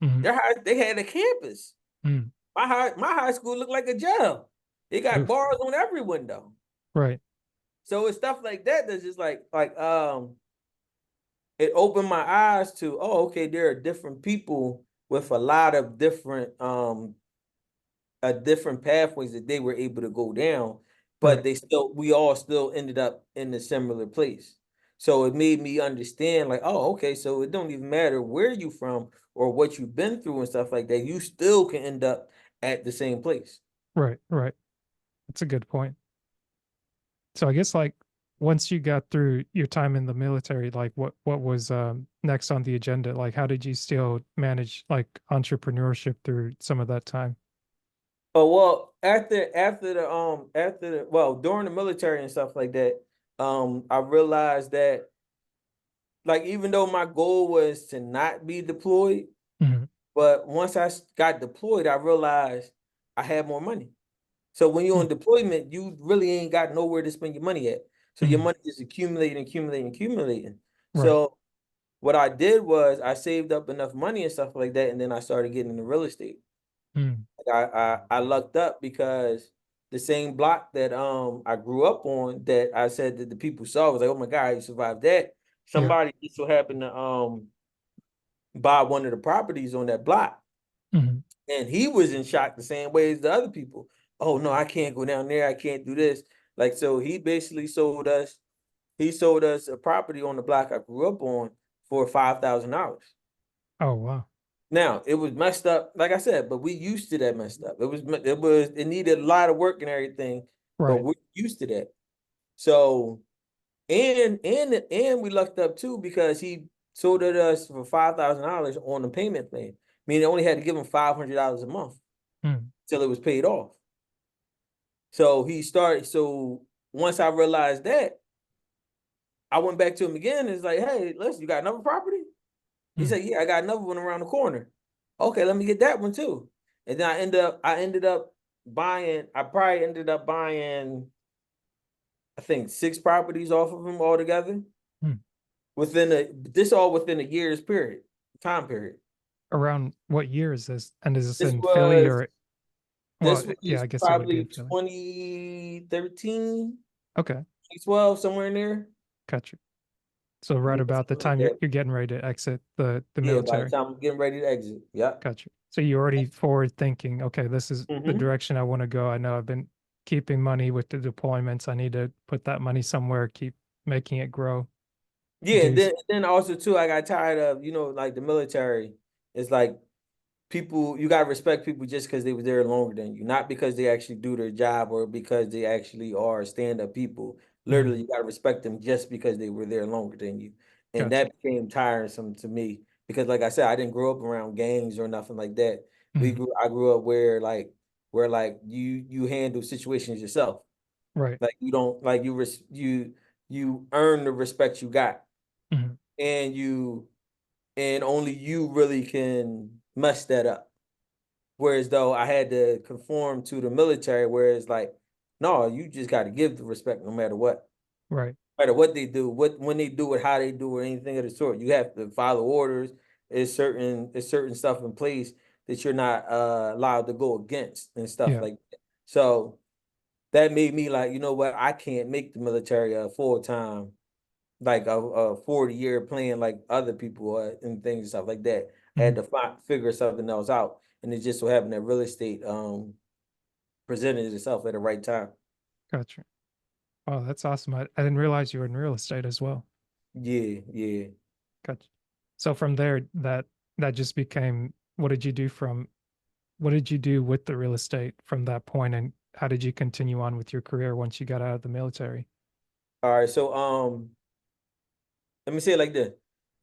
Mhm, They had a campus. mm, My high school looked like a jail. It got oof. bars on every window. Right, So it's stuff like that that's just it opened my eyes to, oh, okay, there are different people with a lot of different pathways that they were able to go down, but right, we all still ended up in a similar place. So it made me understand, like, oh, okay, so it don't even matter where you from or what you've been through and stuff like that. You still can end up at the same place. right, right. That's a good point. So I guess like once you got through your time in the military, like what was next on the agenda? Like how did you still manage like entrepreneurship through some of that time? Oh well, during the military and stuff like that, I realized that like even though my goal was to not be deployed, Mhm, but once got deployed, I realized I had more money. So when you're mm, on deployment, you really ain't got nowhere to spend your money at. So your mm, money is accumulating, accumulating, accumulating. right. So what I did was I saved up enough money and stuff like that, and then I started getting into real estate. Mm, I lucked up because the same block that I grew up on that I said that the people saw was like, oh my God, you survived that. yeah. Somebody just so happened to buy one of the properties on that block. Mhm, And he was in shock the same way as the other people. Oh no, I can't go down there. I can't do this. Like, so he basically sold us a property on the block I grew up on for $5,000. Oh, wow. Now it was messed up, like I said, but we used to that messed up. It needed a lot of work and everything, but Right. we're used to that. So and we lucked up too because he sold it us for $5,000 on the payment plan. Meaning I only had to give him $500 a month Mm, till it was paid off. So once I realized that, I went back to him again and it's like, hey, listen, you got another property? He mm, said, yeah, I got another one around the corner. Okay, let me get that one too. And then I probably ended up buying, I think 6 properties off of him altogether mm. within a year's time period. Around what year is this? And is this This in Philly was or, well, this yeah, was I guess it would be probably in Philly. 2013, Okay. 2012, somewhere in there. Gotcha. So right Yeah, about the something like time you're that. you're getting ready to exit the Yeah, by the military. time I'm getting ready to exit. Yeah. Gotcha. So you're already forward thinking, okay, this is the Hmm. direction I want to go. I know I've been keeping money with the deployments. I need to put that money somewhere, keep making it grow. Yeah, Do then also too, I got tired of, like the military. It's like people, you gotta respect people just because they were there longer than you, not because they actually do their job or because they actually are stand-up people. Literally, mm, you gotta respect them just because they were there longer than you. And gotcha. that became tiresome to me because like I said, I didn't grow up around gangs or nothing like that. Mm, I grew up where you handle situations yourself. right. Like you don't like you earn the respect you got Mm, and only you really can mess that up. Whereas though I had to conform to the military, whereas like, no, you just got to give the respect no matter what. right. No matter what they do, when they do it, how they do it, anything of the sort. You have to follow orders. There's certain stuff in place that you're not allowed to go against and stuff Yeah. like that. So that made me like, you know what, I can't make the military a full time like a 40-year plan like other people and things and stuff like that. I had Mm, to figure something else out. And it just so happened that real estate presented itself at the right time. gotcha. Oh, that's awesome. I didn't realize you were in real estate as well. Yeah, yeah. Gotcha. So from there, that just became, what did you do with the real estate from that point, and how did you continue on with your career once you got out of the military? All right. So let me say it like this.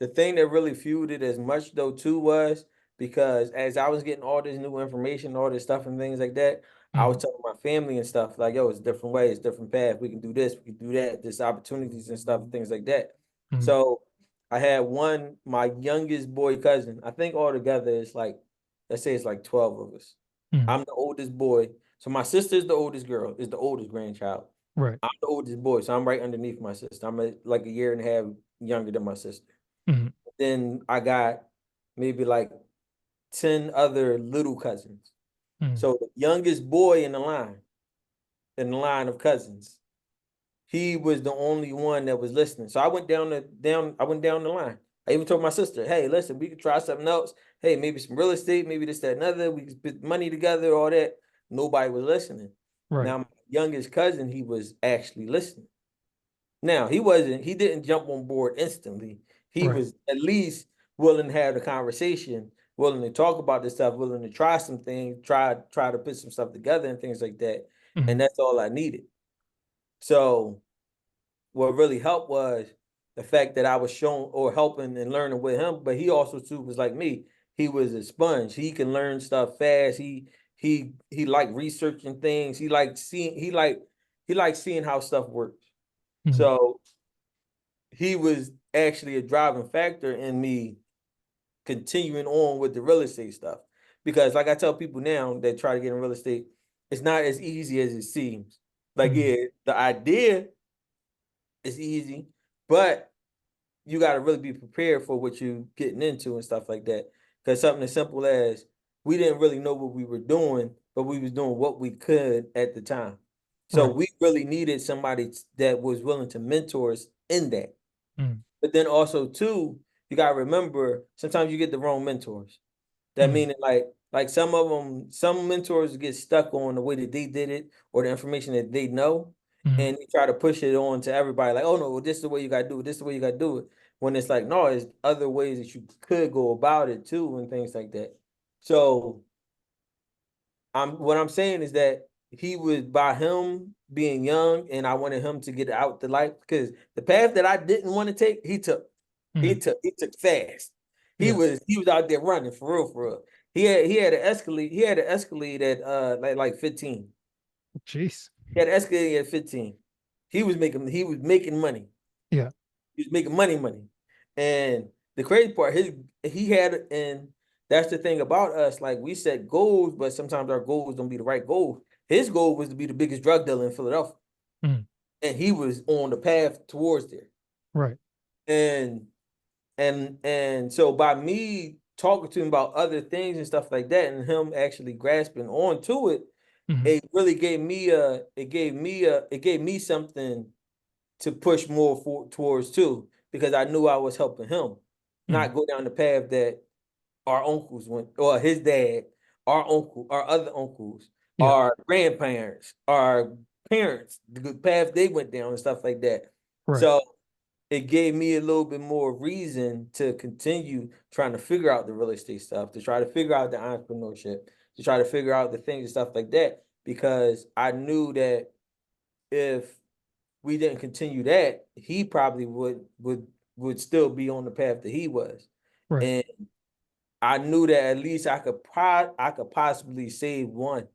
The thing that really fueled it as much though too was because as I was getting all this new information, all this stuff and things like that, I was Mm, telling my family and stuff like, yo, it's different ways, different paths. We can do this, we can do that, there's opportunities and stuff and things like that. mm, So I had my youngest boy cousin. I think altogether it's like, let's say it's like 12 of us. mm, I'm the oldest boy. So my sister's the oldest girl, is the oldest grandchild. right. I'm the oldest boy, so I'm right underneath my sister. Like a year and a half younger than my sister. Mm, Then I got maybe like 10 other little cousins. mm, So the youngest boy in the line of cousins, he was the only one that was listening. So I went down the line. I even told my sister, hey, listen, we could try something else. Hey, maybe some real estate, maybe this, that, another. We could put money together, all that. Nobody was listening. right. Now, my youngest cousin, he was actually listening. Now, he didn't jump on board instantly. He Right. was at least willing to have the conversation, willing to talk about this stuff, willing to try some things, try to put some stuff together and things like that. And Mm, that's all I needed. So what really helped was the fact that I was showing or helping and learning with him, but he also too was like me. He was a sponge. He can learn stuff fast. He liked researching things. He liked seeing how stuff works. mm, So he was actually a driving factor in me continuing on with the real estate stuff. Because like I tell people now that try to get in real estate, it's not as easy as it seems. Like, mm, yeah, the idea is easy, but you got to really be prepared for what you're getting into and stuff like that. Because something as simple as we didn't really know what we were doing, but we was doing what we could at the time. So right. we really needed somebody that was willing to mentor us in that. Mm, But then also too, you gotta remember sometimes you get the wrong mentors. That mm, meaning like some of them, some mentors get stuck on the way that they did it or the information that they know, Mhm. and he try to push it on to everybody, like, oh no, well, this is the way you gotta do it, this is the way you gotta do it. When it's like, no, there's other ways that you could go about it too, and things like that. So what I'm saying is that he was, by him being young, and I wanted him to get out the life, because the path that I didn't want to take, he took. He Mhm. took he took fast. Yeah. He was out there running for real, for real. He had an Escalade at like 15. Jeez. He had an Escalade at 15. He was making money. Yeah. He was making money. And the crazy part, he had, and that's the thing about us. Like, we set goals, but sometimes our goals don't be the right goal. His goal was to be the biggest drug dealer in Philadelphia, Mhm. and he was on the path towards there. Right. And and so by me talking to him about other things and stuff like that, and him actually grasping onto it, Mhm. it really gave me something to push more towards too, because I knew I was helping him Mhm. not go down the path that our uncles went, or his dad, our uncle, our other uncles, Yeah. our grandparents, our parents, the good path they went down and stuff like that. Right. So it gave me a little bit more reason to continue trying to figure out the real estate stuff, to try to figure out the entrepreneurship, to try to figure out the things and stuff like that, because I knew that if we didn't continue that, he probably would still be on the path that he was. Right. And I knew that at least I could possibly save one.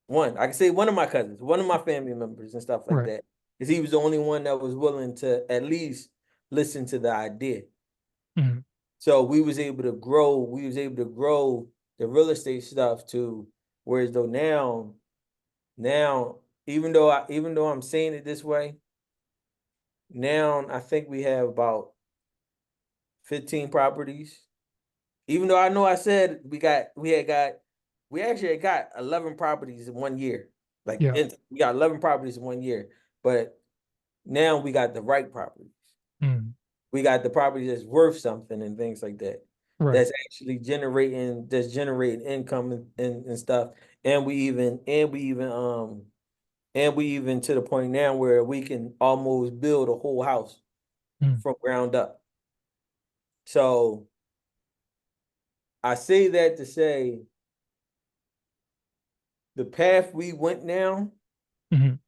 One. I could save one of my cousins, one of my family members and stuff like Right. that. Because he was the only one that was willing to at least listen to the idea. Mhm. So we was able to grow the real estate stuff to, whereas though now, even though I'm saying it this way, now I think we have about 15 properties. Even though I know I said we actually had got 11 properties in 1 year. Yeah. We got 11 properties in 1 year, but now we got the right properties. Mhm. We got the property that's worth something and things like that. Right. That's actually generating income and stuff. And we even to the point now where we can almost build a whole house Mhm. from ground up. So I say that to say the path we went now, Mhm.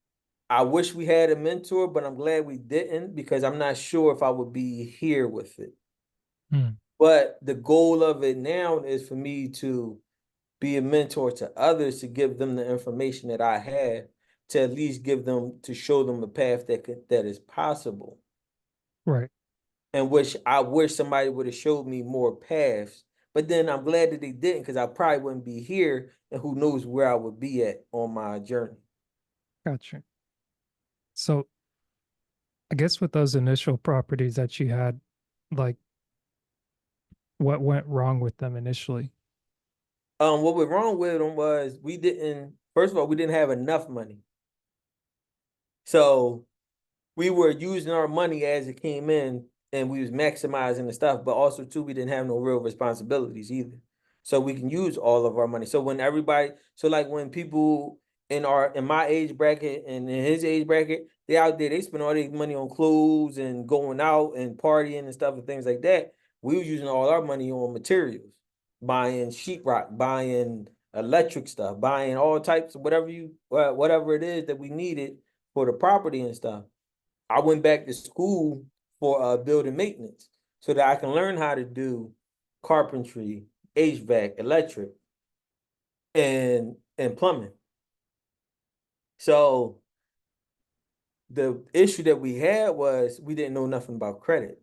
I wish we had a mentor, but I'm glad we didn't, because I'm not sure if I would be here with it. Mhm. But the goal of it now is for me to be a mentor to others, to give them the information that I have, to at least to show them a path that is possible. Right. And which I wish somebody would have showed me more paths. But then I'm glad that they didn't, because I probably wouldn't be here, and who knows where I would be at on my journey. Gotcha. So I guess with those initial properties that you had, like what went wrong with them initially? What was wrong with them was we didn't. First of all, we didn't have enough money, so we were using our money as it came in, and we was maximizing the stuff. But also too, we didn't have no real responsibilities either, so we can use all of our money. So like when people in my age bracket and in his age bracket, they out there, they spend all their money on clothes and going out and partying and stuff and things like that. We were using all our money on materials, buying sheetrock, buying electric stuff, buying all types of whatever it is that we needed for the property and stuff. I went back to school for building maintenance so that I can learn how to do carpentry, HVAC, electric, and plumbing. So the issue that we had was we didn't know nothing about credit.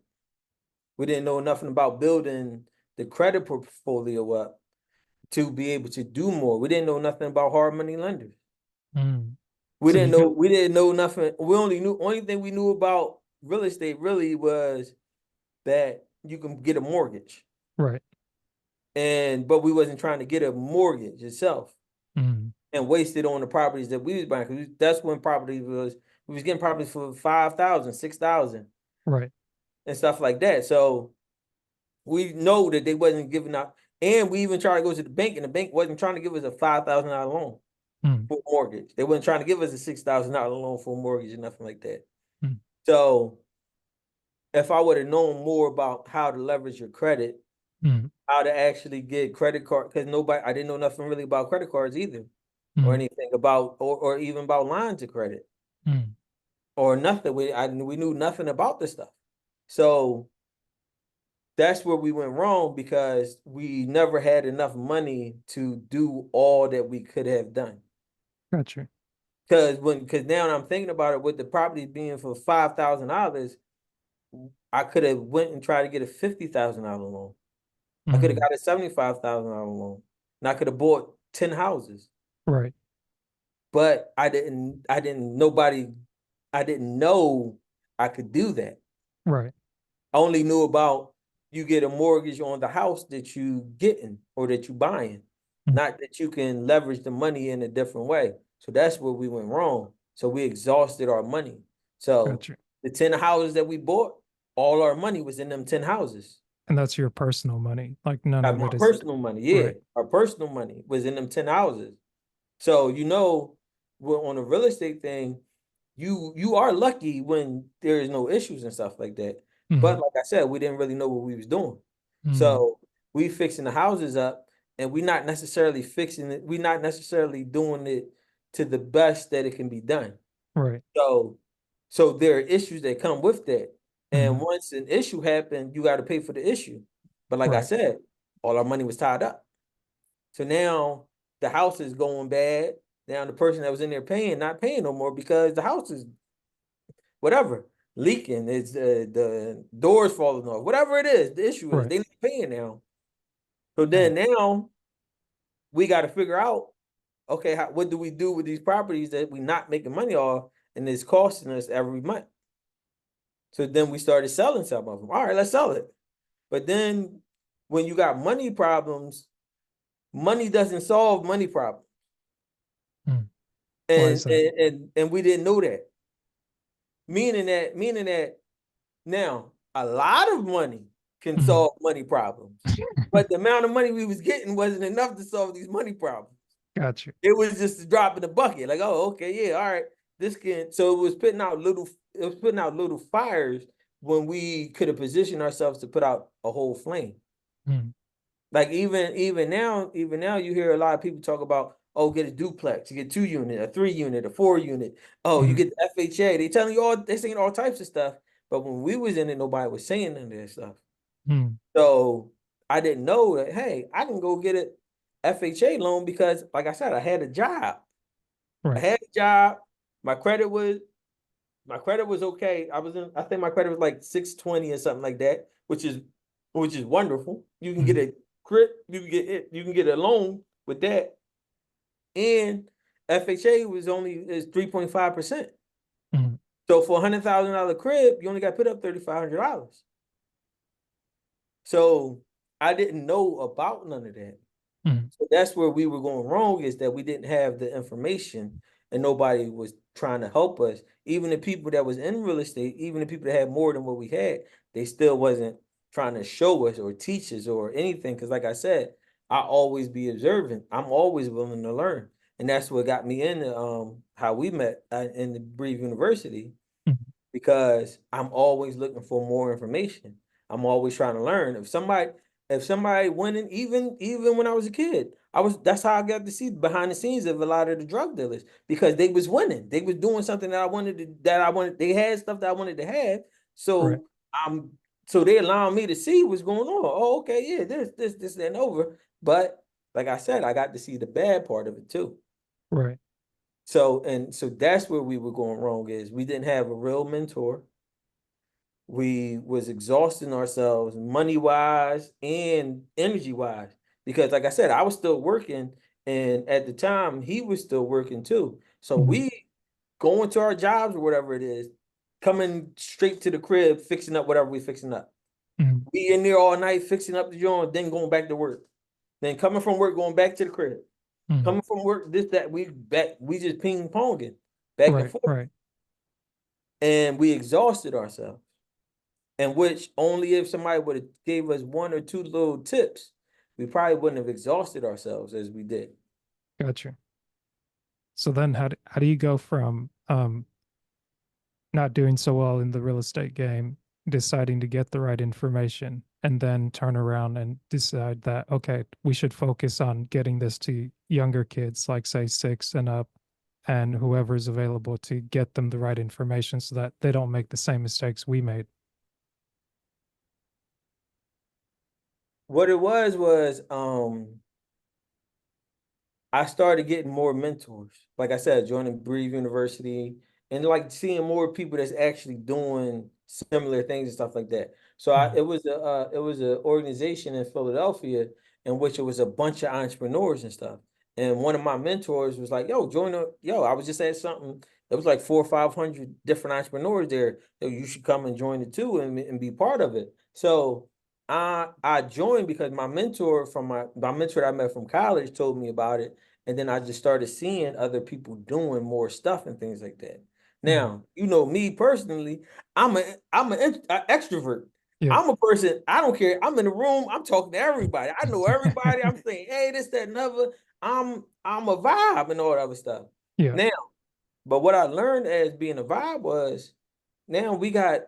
We didn't know nothing about building the credit portfolio up to be able to do more. We didn't know nothing about hard money lenders. Mm. So you feel We didn't know nothing. Only thing we knew about real estate really was that you can get a mortgage. right. But we wasn't trying to get a mortgage itself Mm. and waste it on the properties that we was buying. Cause that's when we was getting properties for 5,000, 6,000, Right. and stuff like that. So we know that they wasn't giving out, and we even tried to go to the bank, and the bank wasn't trying to give us a $5,000 loan. Mm, for a mortgage. They weren't trying to give us a $6,000 loan for a mortgage or nothing like that. mm, So if I would have known more about how to leverage your credit, mm, how to actually get credit card, because I didn't know nothing really about credit cards either, or mm, anything about, or even about lines of credit, mm. or nothing. We knew nothing about this stuff. So that's where we went wrong because we never had enough money to do all that we could have done. Gotcha. Because now I'm thinking about it, with the property being for $5,000, I could have went and tried to get a $50,000 loan. I could have Mm, got a $75,000 loan, and I could have bought 10 houses. right, But I didn't know I could do that. right. I only knew about you get a mortgage on the house that you getting or that you buying, Mm, not that you can leverage the money in a different way. So that's where we went wrong. So we exhausted our money. So gotcha. the 10 houses that we bought, all our money was in them 10 houses. And that's your personal money. Like none of My it is personal money, yeah. right. Our personal money was in them 10 houses. So on a real estate thing, you are lucky when there is no issues and stuff like that. But Mm, like I said, we didn't really know what we was doing. mm, So we fixing the houses up, and we're not necessarily fixing it. We're not necessarily doing it to the best that it can be done. right. So there are issues that come with that. And Mm, once an issue happened, you got to pay for the issue. But like I right, said, all our money was tied up. So now the house is going bad. Now the person that was in there paying, not paying no more because the house is whatever leaking. It's the doors falling off. Whatever it is, the issue is right. they not paying now. So Dang. then now we got to figure out, okay, what do we do with these properties that we not making money off and it's costing us every month? So then we started selling some of them. All right, let's sell it. But then when you got money problems, money doesn't solve money problems. Mm. Why And is that? and we didn't know that. Meaning that now a lot of money can Mm, solve money problems, but the amount of money we was getting wasn't enough to solve these money problems. gotcha. It was just a drop in the bucket. Like, oh, okay, yeah, all right. This can so it was putting out little fires when we could have positioned ourselves to put out a whole flame. Mm, Like even now you hear a lot of people talk about, oh, get a duplex, you get 2 unit, a 3 unit, a 4 unit. Oh, you mm, get the FHA. They saying all types of stuff. But when we was in it, nobody was saying none of that stuff. mm. So I didn't know that, hey, I can go get a FHA loan because, like I said, I had a job. I Right. had a job. My credit was okay. I think my credit was like 620 or something like that, which is wonderful. You can get Mm, a you can get a loan with that. And FHA is 3.5%. mm, So for $100,000 crib, you only got to put up $3,500. So I didn't know about none of that. mm. So that's where we were going wrong, is that we didn't have the information and nobody was trying to help us. Even the people that was in real estate, even the people that had more than what we had, they still wasn't trying to show us or teach us or anything. Cause like I said, I always be observant. I'm always willing to learn. And that's what got me into how we met in the Breathe University, Mm, because I'm always looking for more information. I'm always trying to learn. If somebody winning, even when I was a kid, that's how I got to see behind the scenes of a lot of the drug dealers, because they was winning. They was doing something they had stuff that I wanted to have. right. So I'm so they allowed me to see what's going on. Oh, okay, yeah, this, and over. But like I said, I got to see the bad part of it too. Right. So that's where we were going wrong, is we didn't have a real mentor. We was exhausting ourselves money wise and energy wise, because like I said, I was still working, and at the time he was still working too. So Mm, we going to our jobs or whatever it is, coming straight to the crib, fixing up whatever we fixing up. mm, We in there all night fixing up the joint, then going back to work. Then coming from work, going back to the crib. mm. Coming from work, this, that, we just ping ponging back and Right. forth. Right. And we exhausted ourselves. And which only if somebody would have gave us one or two little tips, we probably wouldn't have exhausted ourselves as we did. Gotcha. So then how do you go from not doing so well in the real estate game, deciding to get the right information, and then turn around and decide that, okay, we should focus on getting this to younger kids, like say 6 and up, and whoever's available to get them the right information so that they don't make the same mistakes we made. What it was I started getting more mentors. Like I said, joining Breathe University and like seeing more people that's actually doing similar things and stuff like that. So Mm, it was an organization in Philadelphia in which it was a bunch of entrepreneurs and stuff. And one of my mentors was like, "Yo, I was just at something. It was like 400 or 500 different entrepreneurs there. Yo, you should come and join it too and be part of it." So I joined because my mentor that I met from college told me about it, and then I just started seeing other people doing more stuff and things like that. mm, Now, you know me personally, I'm an extrovert. yeah. I'm a person, I don't care. I'm in the room, I'm talking to everybody. I know everybody. I'm saying, hey, this, that, and other. I'm a vibe and all that other stuff. Yeah. Now, but what I learned as being a vibe was now we got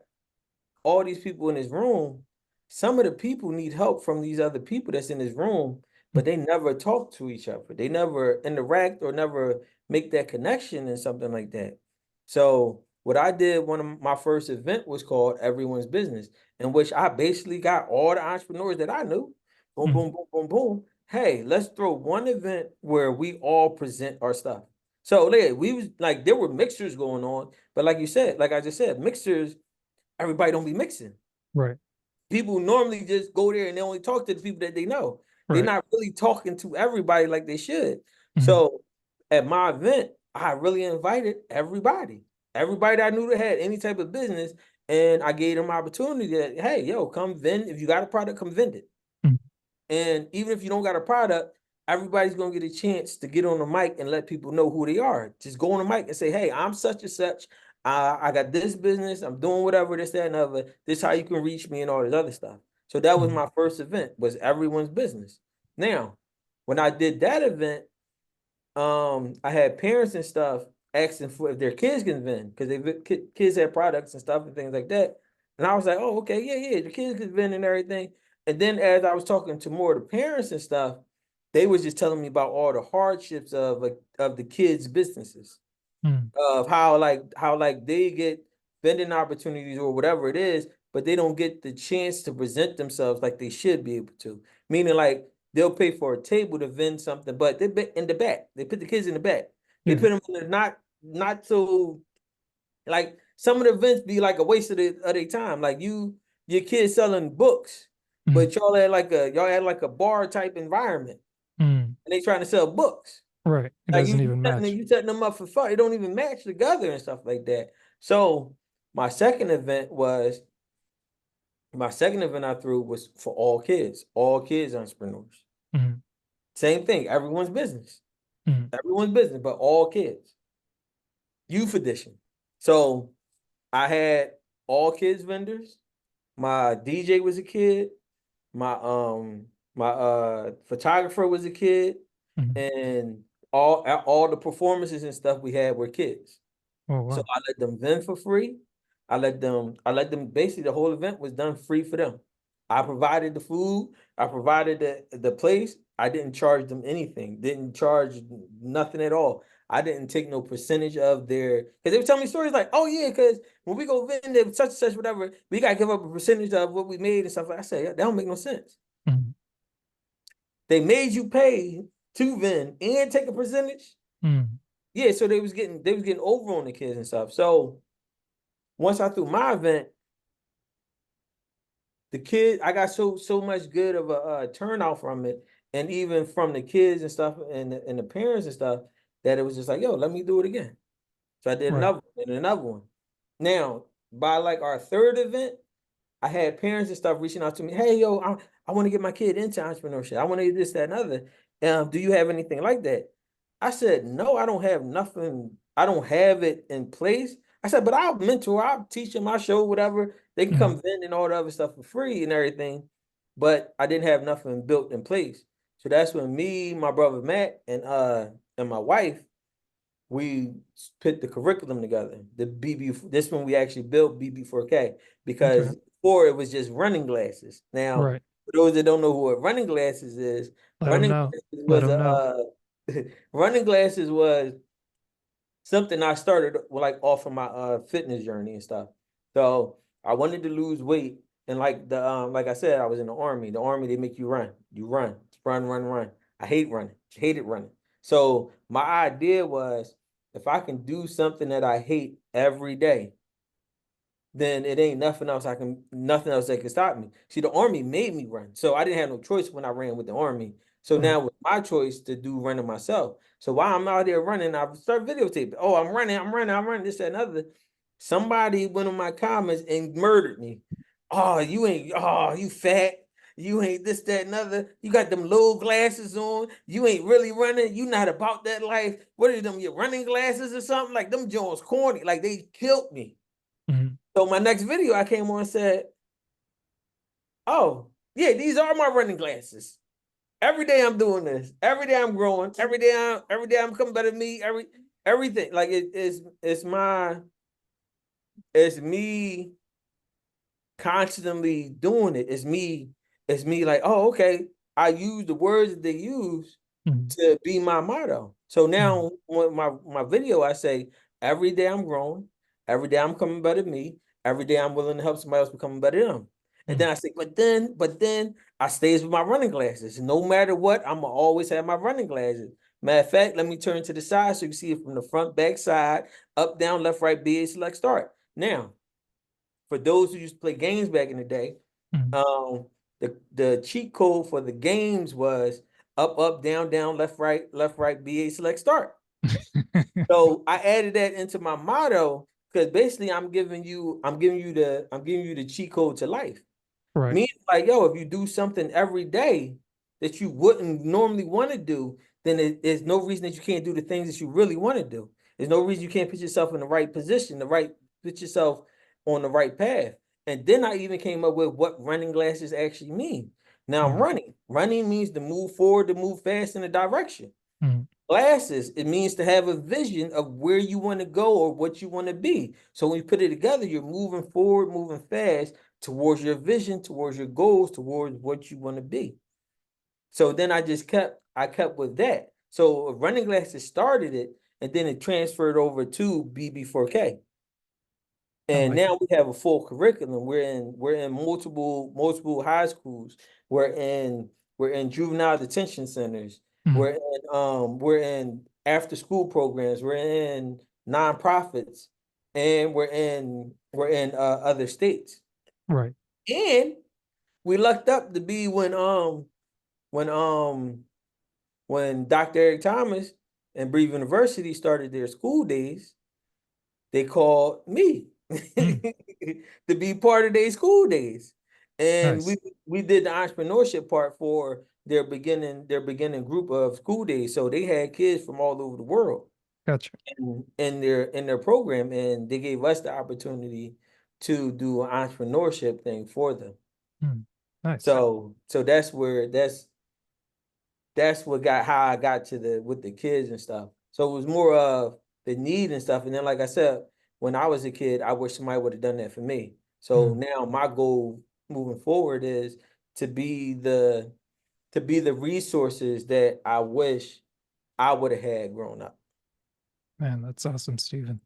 all these people in this room, some of the people need help from these other people that's in this room, Mm, but they never talk to each other. They never interact or never make that connection and something like that. So what I did, one of my first event was called Everyone's Business, in which I basically got all the entrepreneurs that I knew. Boom, mm, boom, boom, boom, boom. Hey, let's throw one event where we all present our stuff. So yeah, we was like there were mixers going on, but like you said, like I just said, mixers everybody don't be mixing. right. People normally just go there and they only talk to the people that they know. They're Right. not really talking to everybody like they should. Mm, So at my event, I really invited everybody, everybody that I knew that had any type of business, and I gave them opportunity that, hey, yo, come vend. If you got a product, come vend it. mm, And even if you don't got a product, everybody's gonna get a chance to get on the mic and let people know who they are. Just go on the mic and say, "Hey, I'm such and such. I got this business. I'm doing whatever, this, that, and other. This is how you can reach me and all this other stuff." So that was mm, my first event. Was everyone's business. Now, when I did that event, I had parents and stuff asking for if their kids can vend because kids had products and stuff and things like that. And I was like, oh, okay, yeah, yeah, the kids can vend and everything. And then as I was talking to more of the parents and stuff, they was just telling me about all the hardships of like of the kids' businesses mm, of how like they get vending opportunities or whatever it is, but they don't get the chance to present themselves like they should be able to. Meaning like they'll pay for a table to vend something, but they in the back. They put the kids in the back. They yeah. put them in the not so like some of the events be like a waste of their time. Like your kids selling books, Mm, but y'all had like a bar type environment mm, and they trying to sell books. right. It Like doesn't even match. you setting them up for fun. It don't even match together and stuff like that. So my second event was my second event I threw was for all kids entrepreneurs. Mm, Same thing, mm, everyone's business, but all kids. Youth edition. So I had all kids vendors. My DJ was a kid. My photographer was a kid, mm. and all the performances and stuff we had were kids. Oh, So wow. I let them vent for free. I let them basically the whole event was done free for them. I provided the food, I provided the place. I didn't charge them anything, didn't charge nothing at all. I didn't take no percentage of their because they would tell me stories like, oh yeah, because when we go vend it, such and such, whatever, we gotta give up a percentage of what we made and stuff. I said, yeah, that don't make no sense. Mm, They made you pay to vend and take a percentage. mm, Yeah, so they was getting over on the kids and stuff. So once I threw my event, the kid I got so much good of a turnout from it, and even from the kids and stuff, and the parents and stuff, that it was just like, yo, let me do it again. So I did right. another one. Now, by like our third event, I had parents and stuff reaching out to me. Hey, yo, I want to get my kid into entrepreneurship. I want to do this, that, and other. Do you have anything like that? I said, no, I don't have nothing. I don't have it in place. I said, but I'll mentor, I'll teach them, I'll show whatever. They can Mm, come vend and all the other stuff for free and everything. But I didn't have nothing built in place. So that's when me, my brother Matt, and my wife, we put the curriculum together. The BB, this one we actually built BB4K Okay. because before it was just running glasses. Now, Right. for those that don't know who what running glasses is, Let them running know. glasses Let was them know. running glasses was something I started like off of my fitness journey and stuff. So I wanted to lose weight, and like the like I said, I was in the army. The army, they make you run. You run, run, run, run. I hate running. Hated running. So my idea was if I can do something that I hate every day, then it ain't nothing else that can stop me. See, the army made me run. So I didn't have no choice when I ran with the army. So Right. now it's my choice to do running myself. So while I'm out there running, I start videotaping. Oh, I'm running, this, that, and other. Somebody went on my comments and murdered me. Oh, you fat. You ain't this, that, and other. You got them low glasses on. You ain't really running. You not about that life. What are them, your running glasses or something? Like them Jones corny. Like they killed me. Mhm. So my next video, I came on and said, "Oh, yeah, these are my running glasses. Every day I'm doing this. Every day I'm growing. Every day I'm coming better than me. Everything like it's me constantly doing it. It's me like, oh, okay. I use the words that they use Mhm. to be my motto. So Mhm. now when my video, I say, every day I'm growing, every day I'm coming better than me, every day I'm willing to help somebody else become better than them. And Mhm. then I say, but then I stays with my running glasses. No matter what, I'm gonna always have my running glasses. Matter of fact, let me turn to the side so you see it from the front, back, side, up, down, left, right, B, A, select, start. Now, for those who used to play games back in the day, Mhm. um, the cheat code for the games was up, up, down, down, left, right, BA select start. So I added that into my motto because basically I'm giving you the cheat code to life. Right. Meaning like, yo, if you do something every day that you wouldn't normally want to do, then there's no reason that you can't do the things that you really want to do. There's no reason you can't put yourself in the right position, put yourself on the right path. And then I even came up with what running glasses actually mean. Now Mhm. running. Running means to move forward, to move fast in a direction. Mhm. Glasses, it means to have a vision of where you want to go or what you want to be. So when you put it together, you're moving forward, moving fast towards your vision, towards your goals, towards what you want to be. So then I kept with that. So running glasses started it, and then it transferred over to BB4K. I And like it. now we have a full curriculum. We're in multiple high schools. We're in juvenile detention centers. Mhm. We're in after school programs. We're in nonprofits, and we're in other states. Right. And we lucked up to be when when Dr. Eric Thomas and Breve University started their school days, they called me Mm. to be part of their school days. And Nice. we did the entrepreneurship part for their beginning group of school days. So they had kids from all over the world Gotcha. in their program, and they gave us the opportunity to do an entrepreneurship thing for them. Mm. Nice. So that's what got how I got to the with the kids and stuff. So it was more of the need and stuff. And then, like I said, when I was a kid, I wish somebody would have done that for me. So Mm. now my goal moving forward is to be the to be the resources that I wish I would have had growing up. Man, that's awesome, Stephen.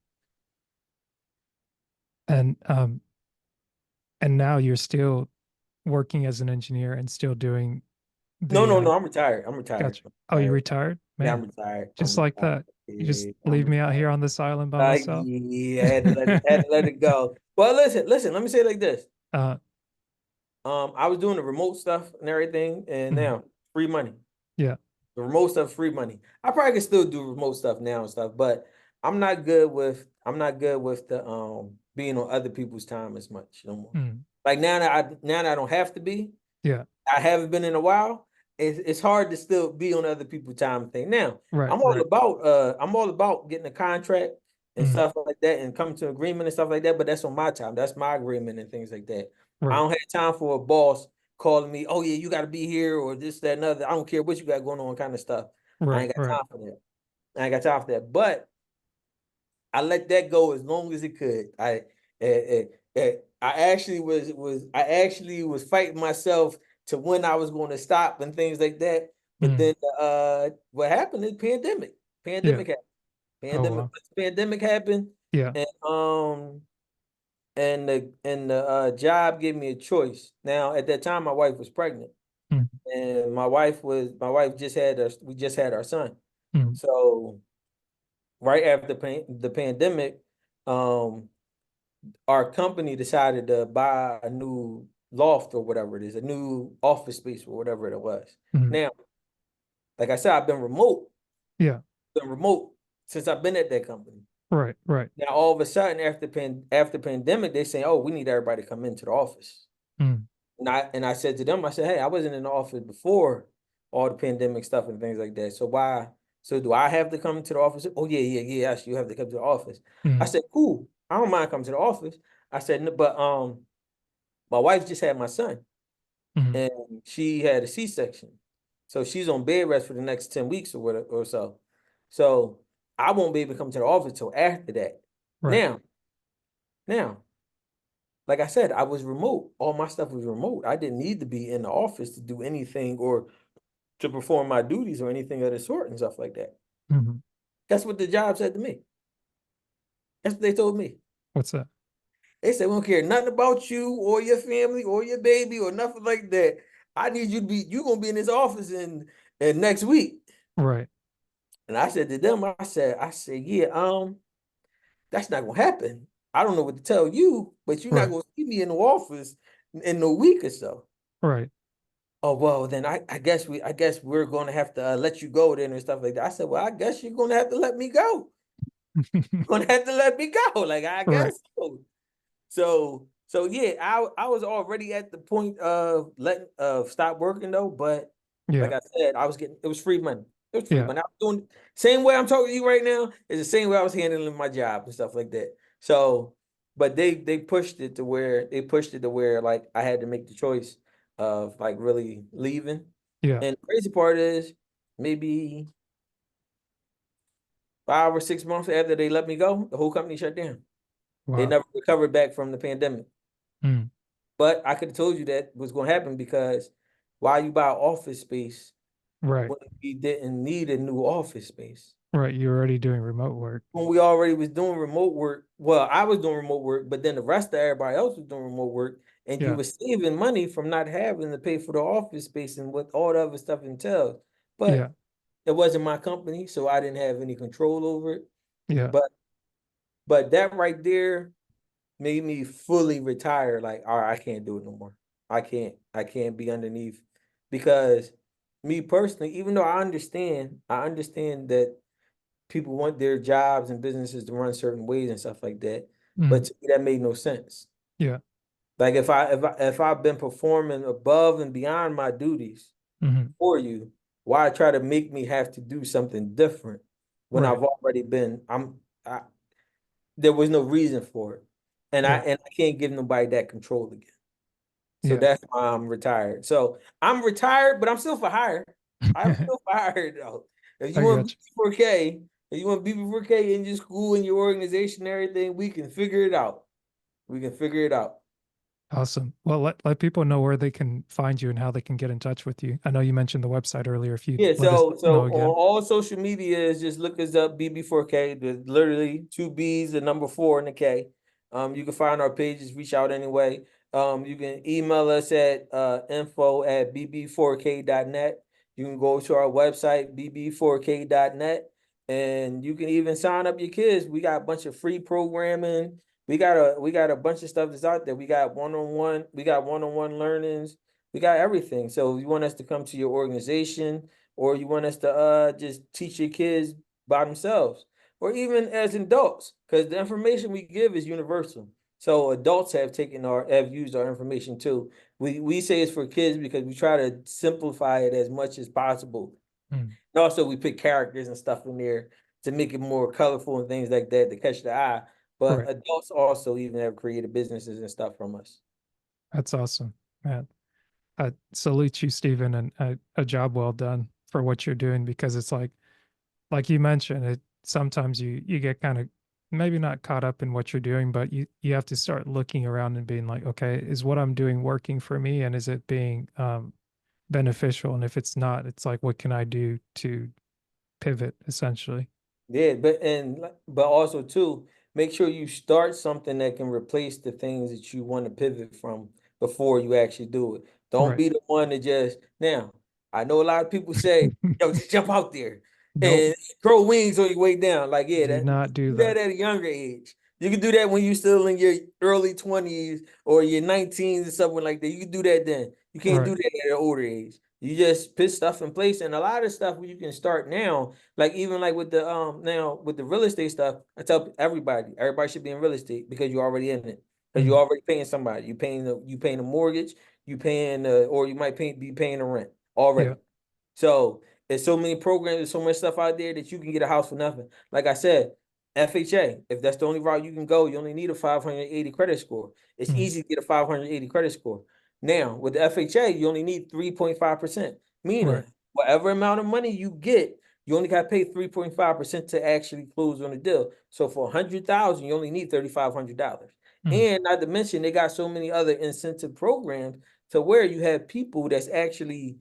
And and now you're still working as an engineer and still doing No, the no, no. I'm retired. I'm retired. gotcha. I'm Oh, you retired. retired? Yeah, I'm Man, retired. I'm just like retired. that. You just Yeah, I'm leave me out retired. here on this island by myself. Yeah, I had to let it go. Well, listen. Let me say it like this. Uh, I was doing the remote stuff and everything, and mm, now free money. yeah, The remote stuff, free money. I probably can still do remote stuff now and stuff, but I'm not good with the being on other people's time as much no more. mm, Like now that I don't have to be, yeah, I haven't been in a while. It's hard to still be on other people's time thing. Now, right, right. I'm all about getting a contract and Mm, stuff like that and coming to agreement and stuff like that, but that's on my time. That's my agreement and things like that. I right. don't have time for a boss calling me, oh yeah, you gotta be here or this, that, and other. I don't care what you got going on, kind of stuff. I Right, ain't got right. time for that. I ain't got time for that. But I let that go as long as it could. I actually was fighting myself to when I was going to stop and things like that. But Mm. then what happened is pandemic. Yeah. Pandemic happened. Oh Pandemic wow. pandemic happened, Yeah. and the job gave me a choice. Now at that time my wife was pregnant, Mm. and my wife just had us we just had our son. Mm. So right after the pandemic, um, our company decided to buy a new loft or whatever it is, a new office space or whatever it was. Mm. Now, like I said, I've Yeah. been remote since I've been at that company. Right. Right. Now, all of a sudden, after pandemic, they say, "Oh, we need everybody to come into the office." Mm. And I said to them, I said, "Hey, I wasn't in the office before all the pandemic stuff and things like that. So why? So do I have to come to the office?" "Oh, yeah, yeah, yeah. Yes, you have to come to the office." I Mm. said, "Cool. I don't mind coming to the office." I said, "No, but my wife just had my son, Mm. and she had a C-section, so she's on bed rest for the next 10 weeks or whatever or so. So I won't be able to come to the office till after that." Right. Now, now, like I said, I was remote. All my stuff was remote. I didn't need to be in the office to do anything or to perform my duties or anything of the sort and stuff like that. Mm. That's what the job said to me. That's what they told me. What's that? They said, "We don't care nothing about you or your family or your baby or nothing like that. I need you to be, you gonna be in this office in next week." Right. And I said to them, I said, "Yeah, that's not gonna happen. I don't know what to tell you, but you're not Right. gonna see me in the office in a week or so." Right. "Oh, well, then I guess we're gonna have to let you go then and stuff like that." I said, "Well, I guess you're gonna have to let me go. You're gonna have to let me go. Like, I Right. guess so." So yeah, I was already at the point of letting stop working though, but like Yeah. I said, I was getting it was free money. It was free Yeah. money. I was doing same way I'm talking to you right now is the same way I was handling my job and stuff like that. So, but they pushed it to where like I had to make the choice of like really leaving. Yeah. And the crazy part is maybe 5 or 6 months after they let me go, the whole company shut down. They Wow. never recovered back from the pandemic. Mm. But I could have told you that was going to happen because why you buy office space Right. when we didn't need a new office space? Right. You're already doing remote work. When we already was doing remote work. Well, I was doing remote work, but then the rest of everybody else was doing remote work, and you Yeah. were saving money from not having to pay for the office space and what all the other stuff entails. Yeah. But it wasn't my company, so I didn't have any control over it. Yeah. But that right there made me fully retire. Like, all right, I can't do it no more. I can't be underneath because me personally, even though I understand that people want their jobs and businesses to run certain ways and stuff like that. But Mm. to me, that made no sense. Yeah. Like if I've been performing above and beyond my duties Mm. for you, why try to make me have to do something different when Right. I've already been I there was no reason for it. And I Yeah. and I can't give nobody that control again. So Yeah. that's why I'm retired. So I'm retired, but I'm still for hire. I'm still for hire though. If you I want got you. BB4K, if you want BB4K in your school and your organization and everything, we can figure it out. We can figure it out. Awesome. Well, let people know where they can find you and how they can get in touch with you. I know you mentioned the website earlier. If you'd Yeah, let us so know on again. all social media, just look us up BB4K. There's literally two B's, the number four, and the K. You can find our pages, reach out anyway. You can email us at info@bb4k.net. You can go to our website, bb4k.net, and you can even sign up your kids. We got a bunch of free programming. We got a bunch of stuff that's out there. We got one-on-one learnings. We got everything. So if you want us to come to your organization, or you want us to just teach your kids by themselves, or even as adults, because the information we give is universal. So adults have used our information too. We say it's for kids because we try to simplify it as much as possible. Mm. And also we put characters and stuff in there to make it more colorful and things like that to catch the eye. But Right. adults also even have created businesses and stuff from us. That's awesome, man. I salute you, Stephen, and a job well done for what you're doing because it's like you mentioned, it sometimes you get kind of maybe not caught up in what you're doing, but you have to start looking around and being like, okay, is what I'm doing working for me, and is it being beneficial? And if it's not, it's like, what can I do to pivot essentially? Yeah, but also too, make sure you start something that can replace the things that you want to pivot from before you actually do it. Don't Right. be the one that just now. I know a lot of people say, "Yo, just jump out there Nope. and grow wings on your way down." Like, yeah, Do that you not can do do that. that at a younger age. You can do that when you're still in your early 20s or your 19s or something like that. You can do that then. You can't Right. do that at an older age. You just put stuff in place, and a lot of stuff you can start now, like even like with the now with the real estate stuff, I tell everybody should be in real estate because you're already in it. Because you're Mm. already paying somebody. You paying the mortgage, you paying or you might be paying the rent Yeah. already. So there's so many programs, there's so much stuff out there that you can get a house for nothing. Like I said, FHA, if that's the only route you can go, you only need a 580 credit score. It's Mm. easy to get a 580 credit score. Now, with the FHA, you only need 3.5%, Right. meaning whatever amount of money you get, you only got to pay 3.5% to actually close on the deal. So for 100,000, you only need $3,500. Mm. And not to mention, they got so many other incentive programs to where you have people that's actually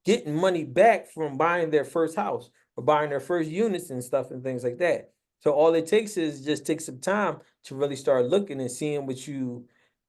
getting money back from buying their first house or buying their first units and stuff and things like that. So all it takes is just take some time to really start looking and seeing what you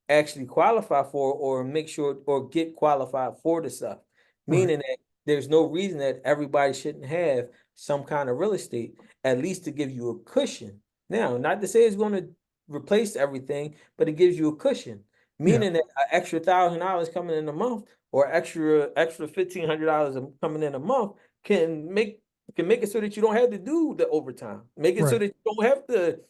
actually qualify for or make sure or get qualified for the stuff. Right. Meaning that there's no reason that everybody shouldn't have some kind of real estate, at least to give you a cushion. Now, not to say it's going to replace everything, but it gives you a cushion. Yeah. Meaning that an extra $1,000 coming in a month or extra $1,500 coming in a month can make it so that you don't have to do the overtime. Make it so Right. that you don't have to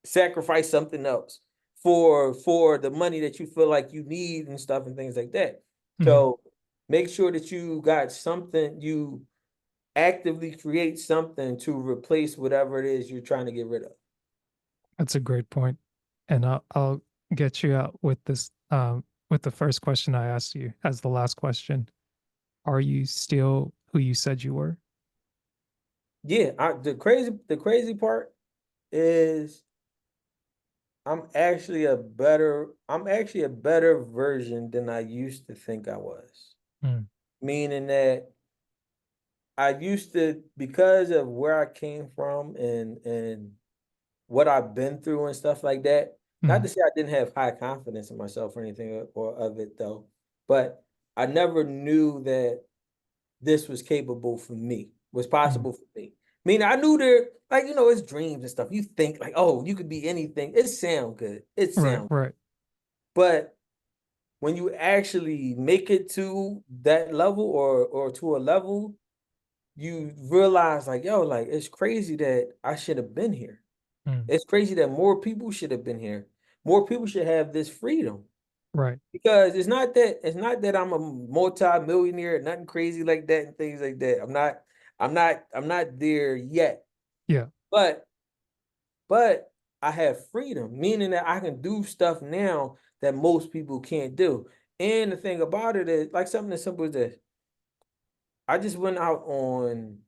sacrifice something else for the money that you feel like you need and stuff and things like that. Mm. So make sure that you got something, you actively create something to replace whatever it is you're trying to get rid of. That's a great point. And I'll get you out with the first question I asked you as the last question. Are you still who you said you were? Yeah, the crazy part is I'm actually a better version than I used to think I was. Mm. Meaning that I used to, because of where I came from and what I've been through and stuff like that. Not Mm. to say I didn't have high confidence in myself or anything or of it though, but I never knew that this was capable for me, was Mm. possible for me. I mean, I knew there, like, it's dreams and stuff. You think like, oh, you could be anything. It sound good. It Right. sounds, Right. but when you actually make it to that level or to a level, you realize like, yo, like it's crazy that I should have been here. Mm. It's crazy that more people should have been here. More people should have this freedom. Right. Because it's not that I'm a multi-millionaire, nothing crazy like that and things like that. I'm not there yet. Yeah. But but I have freedom, meaning that I can do stuff now that most people can't do. And the thing about it is like something as simple as this. I just went out on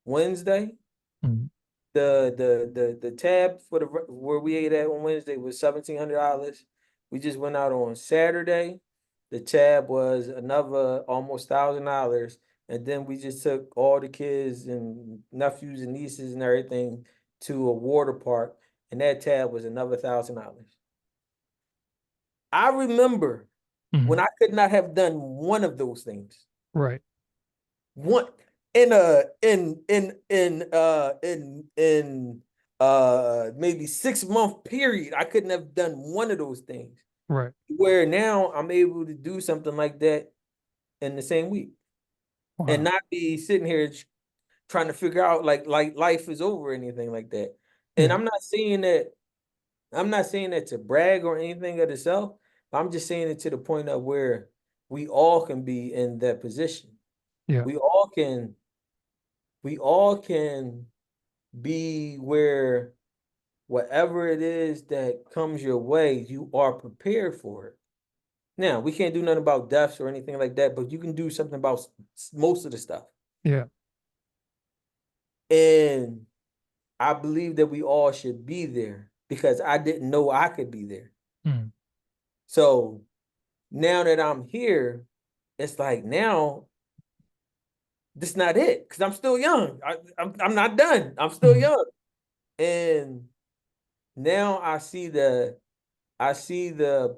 Wednesday. Mm. The tab for where we ate at on Wednesday was $1,700. We just went out on Saturday. The tab was another almost $1,000, and then we just took all the kids and nephews and nieces and everything to a water park, and that tab was another $1,000. I remember when Mm. I could not have done one of those things. Right. One in maybe 6 month period, I couldn't have done one of those things. Right. Where now I'm able to do something like that in the same week and Wow. not be sitting here trying to figure out like life is over or anything like that. And Yeah. I'm not saying that to brag or anything of itself. I'm just saying it to the point of where we all can be in that position. Yeah. We all can we all can be where whatever it is that comes your way, you are prepared for it. Now, we can't do nothing about deaths or anything like that, but you can do something about most of the stuff. Yeah. And I believe that we all should be there because I didn't know I could be there. Mm, So now that I'm here, it's like now this not it because I'm still young. I'm not done. I'm still mm, young, and now I see the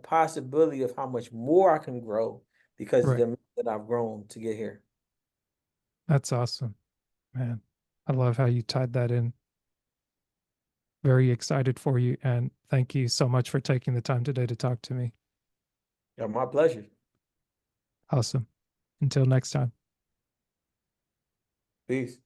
possibility of how much more I can grow because of the right. amount that I've grown to get here. That's awesome, man. I love how you tied that in. Very excited for you. And thank you so much for taking the time today to talk to me. Yeah, my pleasure. Awesome. Until next time. Peace.